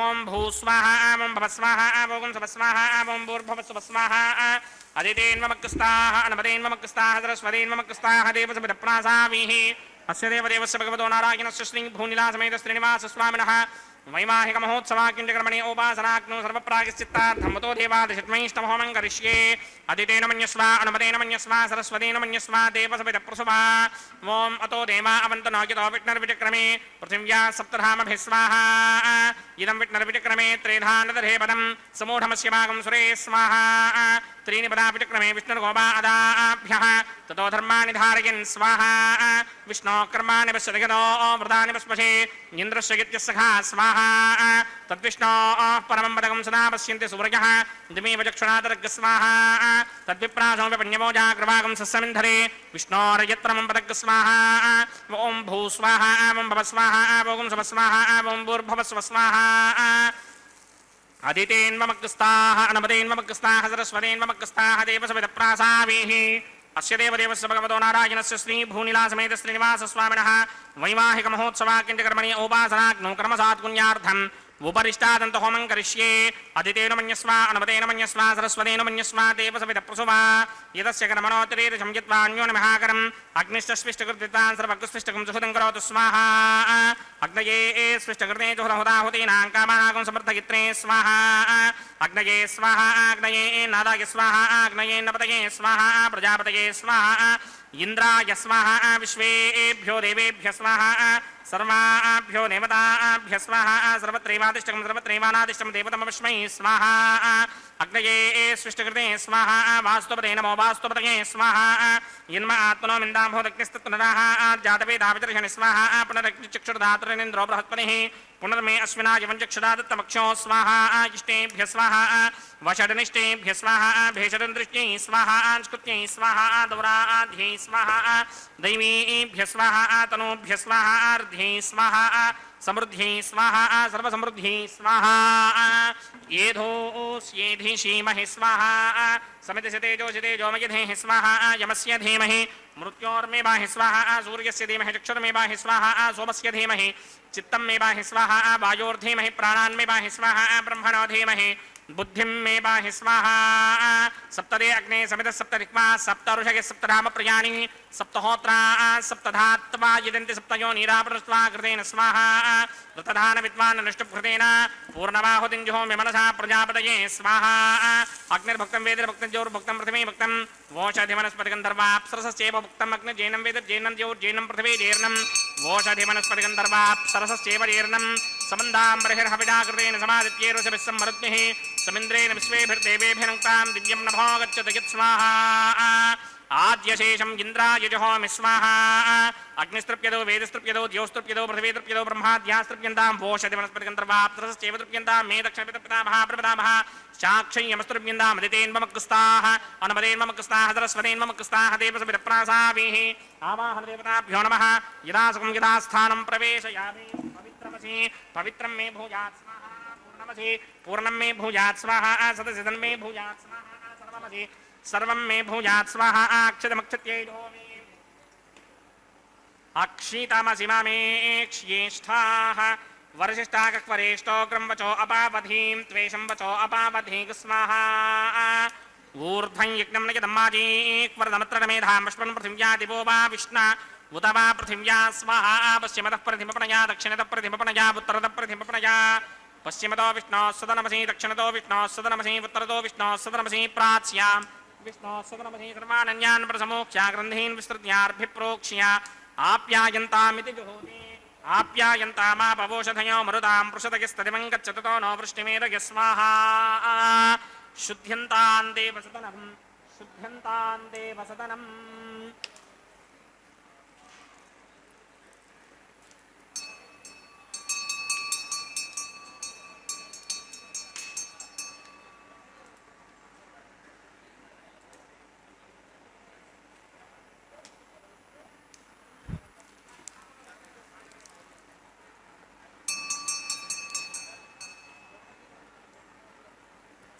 ॐ भूस्वाहा ॐ भवस्वाहा ॐ सवस्वाहा ॐ भूर्भुवस्व स्वाहा अदितेन्वमग्रस्ताः अनुमतेन्वमग्रस्ताः सरस्वतेन्वमग्रस्ताः देवसमिदप्रासामीः अस्य देवदेवस्य भगवतो नारायणस्य श्री भूनिलासमेत श्रीनिवासस्वामिनः वैवाहिकमहोत्सवाकिञ्चकर्मणि उपासनाग्नो सर्वप्रायश्चित्तार्थमतो देवादशत्मैष्टमहोमं करिष्ये अदितेन मन्यस्वा अनुमतेन मन्यस्वा सरस्वतेन मन्यस्वा देवसमिदप्रसुवा ॐ अतो देवा अवन्तनो यतो विष्णुर्विचक्रमे पृथिव्या सप्तधामभिः स्वाहा इदं विष्णुर्विचक्रमे त्रेधा नदधे पदं समूढमस्य भागं सुरे स्वाहा त्रीणि पदा विचक्रमे विष्णुर्गोपा अदाभ्यः ततो धर्माणि धारयन् स्वाहा विष्णोः कर्माणि पश्यतो व्रतानि पस्पशे इन्द्रस्य यज्ञस्सखा स्वाहा तद्विष्णोः परमं पदकं सदा पश्यन्ति सूर्यः दिमेव चक्षुणातर्ग स्वाहा तद्विप्रासोऽप्यपन्यमोजाग्रवागं सस्यमिन्धरे विष्णोर्यत्रमं पदक स्वाहा ॐ भू स्वाहा ॐ भव स्वाहा ॐ सव स्वाहा ॐ भूर्भुवस्व स्वाहा अदितेन्वमग्रस्ताः अनुमतेन्वमग्रस्ताः सरस्वतेन्वमग्रस्ताः देवसमिदप्रासामीः अस्य देवदेवस्य भगवतो नारायणस्य श्री भूनिलासमेत श्रीनिवासस्वामिनः वैवाहिकमहोत्सवाकिञ्चकर्मणि उपासनाग्नो कर्मसात्पुण्यार्थम् उपरिष्टादन्तहोमं करिष्ये अदितेन मन्यस्वा अनुमतेन मन्यस्वा सरस्वतेन मन्यस्वा देवसमिदप्रसुवा यदस्य कर्मणोत्तरेदशं यद्वान्योन्महाकरम् अग्निश्चस्विष्टकृत्विद्वान् सर्वग्स्विष्टकं सुहृदं करोतु स्वाहा अग्नये स्विष्टकृते जुहुरहुताहुतीनां कामानागं समर्थयित्रे स्वाहा अग्नये स्वाहा अग्नये नादाय स्वाहा अग्नये नपतये स्वाहा प्रजापतये स्वाहा इंद्राय स्वाहा विश्वेभ्यो देवेभ्य स्वाहा सर्वाभ्यो देवताभ्य स्वाहा सर्वत्रैवादिष्टकं सर्वत्रैवानादिष्टं देवतमस्मै स्वाहा अग्नये सृष्टिकृते स्वाहा वास्तुपते नमो वास्तुपतये स्वाहा यन्म आत्मनो मिन्दाभोदग्निस्तत्पुनराः जातवेदावितर्षणि स्वाहा पुनरग्निचक्षुर्धातुरेन्द्रो बृहस्पतिः पुनर्मे अश्विनाय वञ्चक्षुरादत्तमक्षो स्वाहा इष्टेभ्य स्वाहा वषडनिष्टेभ्य स्वाहा भेषडन्दृष्ट्यै स्वाहा स्कृत्यै स्वाहा दौराध्ये स्वाहा दैवीभ्य स्वाहा तनूभ्य स्वाहा अर्ध्ये स्वाहा समृद्धि स्वाहा सर्वसमृद्धि स्वाहा येधोस्येधि श्रीमहि स्वाहा समितिशतेजोषितेजोमयधेः स्वाहा यमस्य धीमहि मृत्योर्मेवाहि स्वाहा सूर्यस्य धीमहि चक्षुर्मेवाहि स्वाहा सोमस्य धीमहि चित्तं मेवाहि स्वाहा वायोर्धीमहि प्राणान्मेवाहि स्वाहा ब्रह्मणो धीमहि बुद्धिं मे पाहि स्वाहा सप्तदे अग्ने समित सप्तरिक्मा सप्तऋषये सप्तधाम प्रियाणि सप्तहोत्रा सप्तधात्वा यजन्ति सप्तयो नीरापृष्ट्वा कृतेन स्वाहा ऋतधान विद्वान् अनुष्टुप्कृतेन पूर्णमाहुतिं जुहोमि मनसा प्रजापतये स्वाहा अग्निर्भुक्तं वेदिर्भुक्तं ज्योर्भुक्तं पृथिवी भुक्तं वोषधिवनस्पतिगन्धर्वाप्सरसश्चैव भुक्तम् अग्निर्जैनं वेदिर्जैनं ज्योर्जैनं पृथिवी जैर्नं वोषधिवनस्पतिगन्धर्वाप्सरसश्चैव जैर्नं समन्दाम्बर्हिर्हविडाकृतेन समादित्यैरुषभिस्सं मरुद्भिः समिन्द्रेण विश्वेभिर्देवेभिरङ्क्तां दिव्यं नभो गच्छतु यत् स्वाहा आद्यशेषम् इन्द्राय जुहोमि स्वाहा अग्निस्तृप्यतो वेदस्तृप्यतो द्योस्तृप्यतो पृथिवीतृप्यतो ब्रह्माद्यास्तृप्यन्तां वोषधिवनस्पतिगन्धर्वाप्सरसश्चैव तृप्यन्तां मे दक्षपितपितामहः प्रपितामहः साक्षय्यमस्तृप्यन्तां मदितेन्ममकृस्ताः अनुमदेन्ममकृस्ताः सरस्वतेन्ममकृस्ताः देवसमिरप्रासाभिः आवाहनदेवताभ्यो नमः यदा सुखं यदा स्थानं प्रवेशयामि पवित्रमसि पवित्रं मे भूयात् स्वाहा पूर्णमसि पूर्णं मे भूयात् स्वाहा सदसिदं मे भूयात् स्वाहा सर्वमसि सर्वं मे भूयात् स्वाहा अक्षतमक्षत्यै धोमि अक्षितमसि मामे क्ष्येष्ठाः वरशिष्ठाः कक्वरेष्ठो क्रमवचो अपावधीं त्वेषं वचो अपावधी स्वाहा ऊर्ध्वं यज्ञं नयदम्माजीक्वरदमत्रमेधां पुष्पं पृथिव्या दिवो वा विष्णा उत वा पृथिव्या स्वाहा पश्चिमतः प्रतिमपणया दक्षिणतः प्रतिमपणया उत्तरतः प्रतिमपणया पश्चिमतो विष्णोः सदनमसि दक्षिणतो विष्णोः सदनमसि उत्तरतो विष्णोः सदनमसि प्राच्यां विष्णोः सदनमसि सर्वानन्यान् प्रसमोक्ष्या ग्रन्थीन् विस्तृत्यार्भिप्रोक्ष्या आप्यायन्तामिति जुहोति आप्यायन्तामापवोषधयो मरुतां पृषदगिस्तदिवं गच्छतो नो वृष्टिमेरय स्वाहा शुद्ध्यन्तां देवसदनम्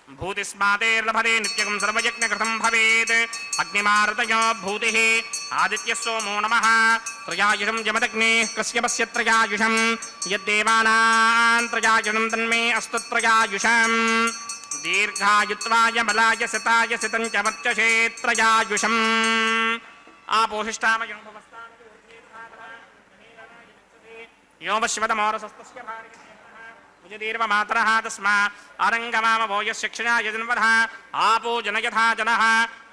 भूतिस्मातेर्लभते नित्यं सर्वयज्ञकृतं भवेत् अग्निमारुतयो भूतिः आदित्यः सोमो नमः त्रयायुषं जमदग्नेः कश्यपस्य त्रयायुषं यद्देवानां त्रयायुषं तन्मे अस्तु त्रयायुषं दीर्घायुत्वाय बलाय सिताय सितं च वर्चसे त्रयायुषम् आपोषिष्टामयो यो वश्वतमोरसस्तस्य भार्गवे दीर्घमातरः तस्मा अरङ्गमामभो यस्य क्षया यजन्वधः आपो जनयथा जनः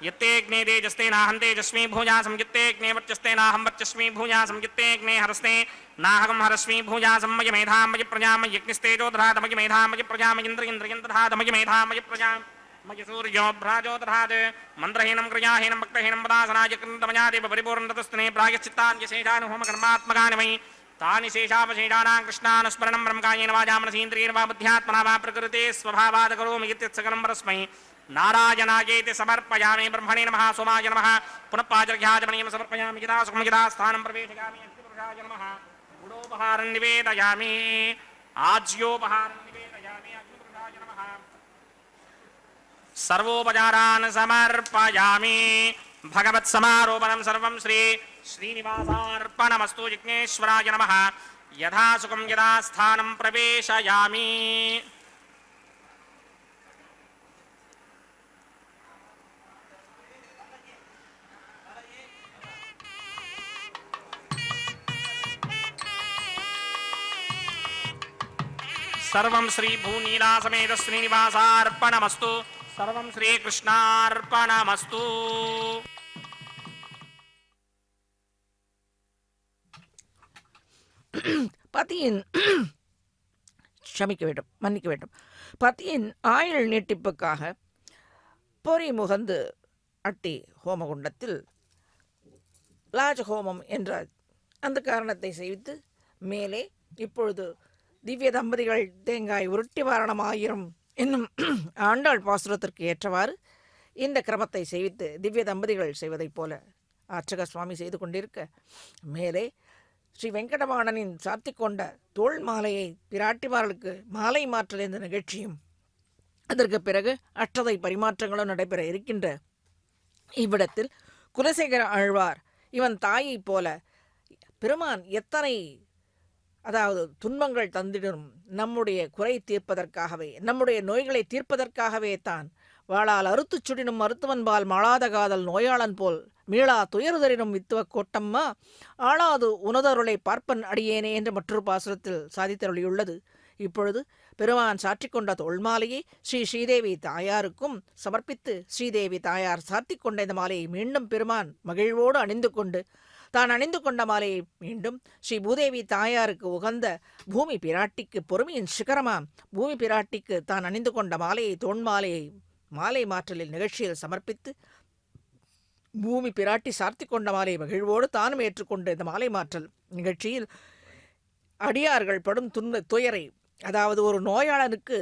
यत्तेऽग्ने तेजस्तेनाहं तेजस्मी भूयासं यत्तेऽग्ने वर्चस्तेनाहं वर्चस्मी भूयासं यत्तेऽग्ने हरस्ते नाहं हरस्मी भूयासं मयि मेधां मयि प्रजां मयि यज्ञस्तेजो दधात मयि मेधां मयि प्रजां मयि इन्द्रियं दधात मयि मेधां मयि प्रजां मयि सूर्यो भ्राजो दधात् मन्त्रहीनं क्रियाहीनं भक्तहीनं वदासनाय कृतमयादेव परिपूर्णतस्तने प्रायश्चित्तान्यशेषानुहोमकर्मात्मकानि मयि तानि शेषावशेषाणां कृष्णानुस्मरणं ब्रह्मकायेन वाचा मनसीन्द्रियेण वा बुद्ध्यात्मना वा प्रकृते स्वभावात् करोमि इत्यत्सकलं परस्मै नारायणायेति समर्पयामि ब्रह्मणे नमः सोमाय नमः पुनः पाचर्घ्याचमनीयं समर्पयामि यदा सुखं यदा स्थानं प्रवेशयामि अग्निपुरुषाय नमः गुडोपहारं निवेदयामि आज्योपहारं निवेदयामि अग्निपुरुषाय नमः सर्वोपचारान् समर्पयामि भगवत्समारोपणं सर्वं श्रीनिवासार्पणमस्तु जिज्ञेश्वराय नमः यथा सुखं यदा स्थानं प्रवेशयामि सर्वं श्रीभूनीलासमेत श्रीनिवासार्पणमस्तु सर्वं श्रीकृष्णार्पणमस्तु பதியின் மன்னிக்க வேண்டும் பதியின் ஆயுள் நீட்டிப்புக்காக பொறி முகந்து அட்டி ஹோமகுண்டத்தில் லாஜஹோமம் என்ற அந்த காரணத்தை செய்து மேலே இப்பொழுது திவ்ய தம்பதிகள் தேங்காய் உருட்டி வாரணம் 1000 என்னும் ஆண்டாள் பாசுரத்திற்கு ஏற்றவாறு இந்த கிரமத்தை செய்வித்து திவ்ய தம்பதிகள் செய்வதைப் போல அர்ச்சக சுவாமி செய்து கொண்டிருக்க மேலே ஸ்ரீ வெங்கடவாணனின் சாத்திக்கொண்ட தோள் மாலையை பிராட்டிமார்களுக்கு மாலை மாற்றல் என்ற நிகழ்ச்சியும் அதற்கு பிறகு அற்றதை பரிமாற்றங்களும் நடைபெற இருக்கின்ற இவ்விடத்தில் குலசேகர ஆழ்வார் இவன் தாயைப் போல பெருமான் எத்தனை அதாவது துன்பங்கள் தந்திடும் நம்முடைய குறை தீர்ப்பதற்காகவே, நம்முடைய நோய்களை தீர்ப்பதற்காகவே தான் வாளால் அறுத்துச் சுடினும் மருத்துவன்பால் மாளாத காதல் நோயாளன் போல் மீளா துயர்தரினும் வித்துவ கோட்டம்மா ஆளாது உனதருளை பார்ப்பன் அடியேனே என்று மற்றொரு பாசுரத்தில் சாதித்தருளியுள்ளது. இப்பொழுது பெருமான் சாற்றிக்கொண்ட தோள்மாலையை ஸ்ரீதேவி தாயாருக்கும் சமர்ப்பித்து ஸ்ரீதேவி தாயார் சாத்திக் கொண்ட இந்த மாலையை மீண்டும் பெருமான் மகிழ்வோடு அணிந்து கொண்டு தான் அணிந்து கொண்ட மாலையை மீண்டும் ஸ்ரீ பூதேவி தாயாருக்கு உகந்த பூமி பிராட்டிக்கு பொறுமையின் சிகரமாம் பூமி பிராட்டிக்கு தான் அணிந்து கொண்ட மாலையை தோன்மாலையை மாலை மாற்றலில் நிகழ்ச்சியில் சமர்ப்பித்து பூமி பிராட்டி சார்த்தி கொண்ட மாலை மகிழ்வோடு தானும் ஏற்றுக்கொண்ட இந்த மாலை மாற்றல் நிகழ்ச்சியில் அடியார்கள் படும் துயரை, அதாவது ஒரு நோயாளனுக்கு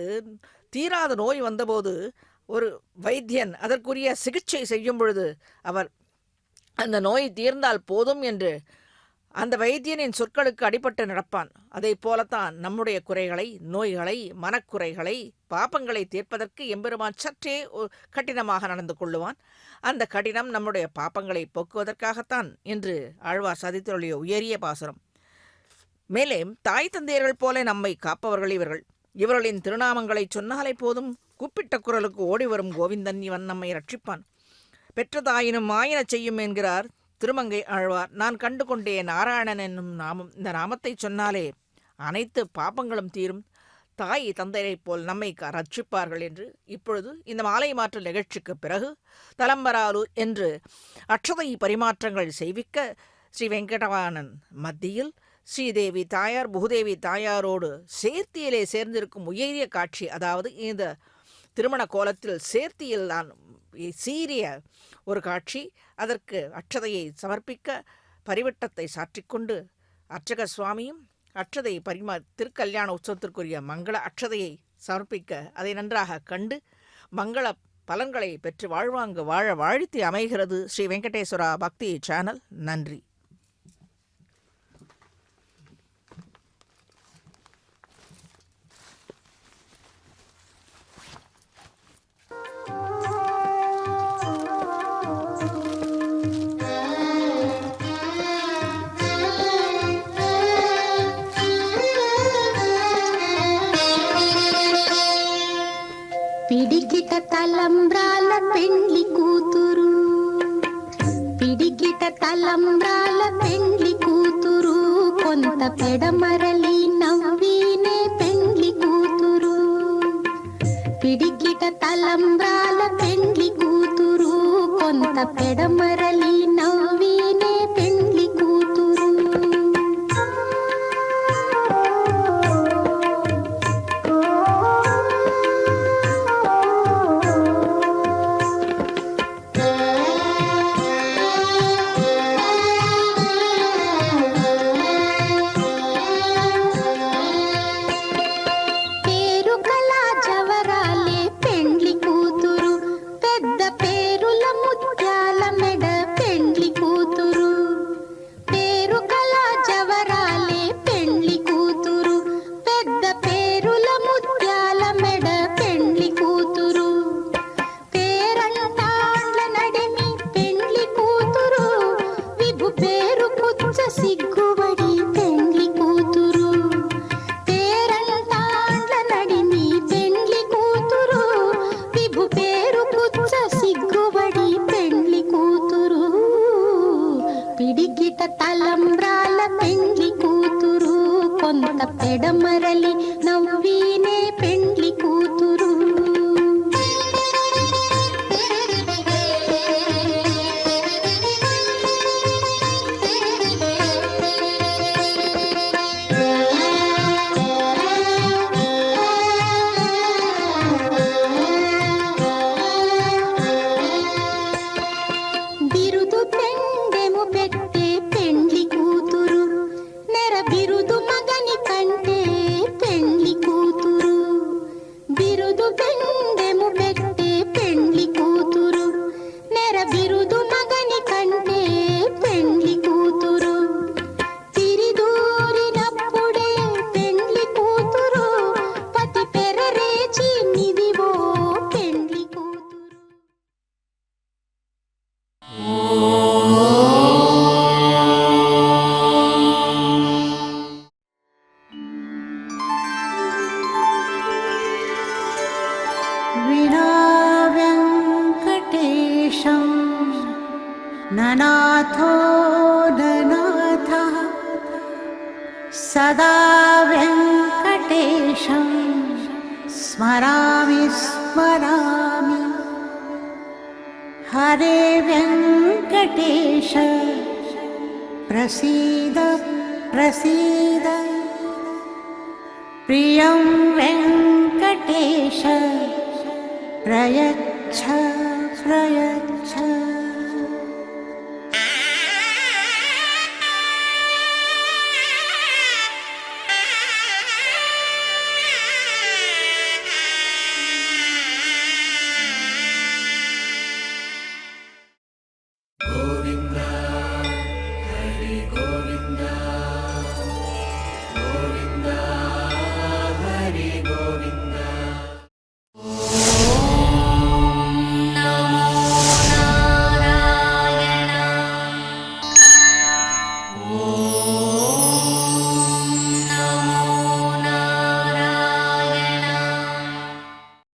தீராத நோய் வந்தபோது ஒரு வைத்தியன் அதற்குரிய சிகிச்சை செய்யும் பொழுது அவர் அந்த நோய் தீர்ந்தால் போதும் என்று அந்த வைத்தியனின் சொற்களுக்கு அடிபட்டு நடப்பான். அதை போலத்தான் நம்முடைய குறைகளை, நோய்களை, மனக்குறைகளை, பாப்பங்களை தீர்ப்பதற்கு எம்பெருமான் சற்றே கடினமாக நடந்து கொள்ளுவான். அந்த கடினம் நம்முடைய பாப்பங்களை போக்குவதற்காகத்தான் என்று ஆழ்வார் சாதித்தருளிய உயரிய பாசுரம். மேலே தாய் தந்தையர்கள் போல நம்மை காப்பவர்கள் இவர்கள். இவர்களின் திருநாமங்களை சொன்னாலே போதும் கூப்பிட்ட குரலுக்கு ஓடி வரும் கோவிந்தன் இவன் நம்மை ரட்சிப்பான். பெற்ற தாயினும் மாயினச் செய்யும் என்கிறார் திருமங்கை ஆழ்வார். நான் கண்டு கொண்டேன் நாராயணன் என்னும் நாமம். இந்த நாமத்தை சொன்னாலே அனைத்து பாப்பங்களும் தீரும், தாய் தந்தையைப் போல் நம்மை ரட்சிப்பார்கள் என்று இப்பொழுது இந்த மாலை மாற்று நிகழ்ச்சிக்கு பிறகு தலம்பராலு என்று அக்ஷதை பரிமாற்றங்கள் செய்விக்க ஸ்ரீ வெங்கடவாணன் மத்தியில் ஸ்ரீதேவி தாயார் பூதேவி தாயாரோடு சேர்த்தியிலே சேர்ந்திருக்கும் உயரிய காட்சி, அதாவது இந்த திருமண கோலத்தில் சேர்த்தியில் தான் சீரிய ஒரு காட்சி. அதற்கு அட்சதையை சமர்ப்பிக்க பரிவட்டத்தை சாற்றிக்கொண்டு அர்ச்சக சுவாமியும் அட்சதை திருக்கல்யாண உற்சவத்திற்குரிய மங்கள அட்சதையை சமர்ப்பிக்க அதை நன்றாக கண்டு மங்கள பலன்களை பெற்று வாழ்வாங்கு வாழ வாழ்த்தி அமைகிறது ஸ்ரீ வெங்கடேஸ்வரா பக்தி சேனல். நன்றி. పిడికిట తలంబ్రాల పెండ్లి కూతురు, పిడికిట తలంబ్రాల పెండ్లి కూతురు, కొంత పెడమరలి నవ్వినే పెండ్లి కూతురు. పిడికిట తలంబ్రాల పెండ్లి కూతురు, కొంత పెడమరలి నవ్వినే పెండ్లి కూతురు. తలంబ్రాల పెండ్లి కూతురు, కొంత పెడమరలి నవ్వినే పెండ్లి కూతురు. పెండ్లి ननाथो ननाथः सदा वेङ्कटेशं स्मरामि स्मरामि हरे वेङ्कटेश प्रसीद प्रसीद प्रियं वेङ्कटेश प्रयच्छ प्रयच्छ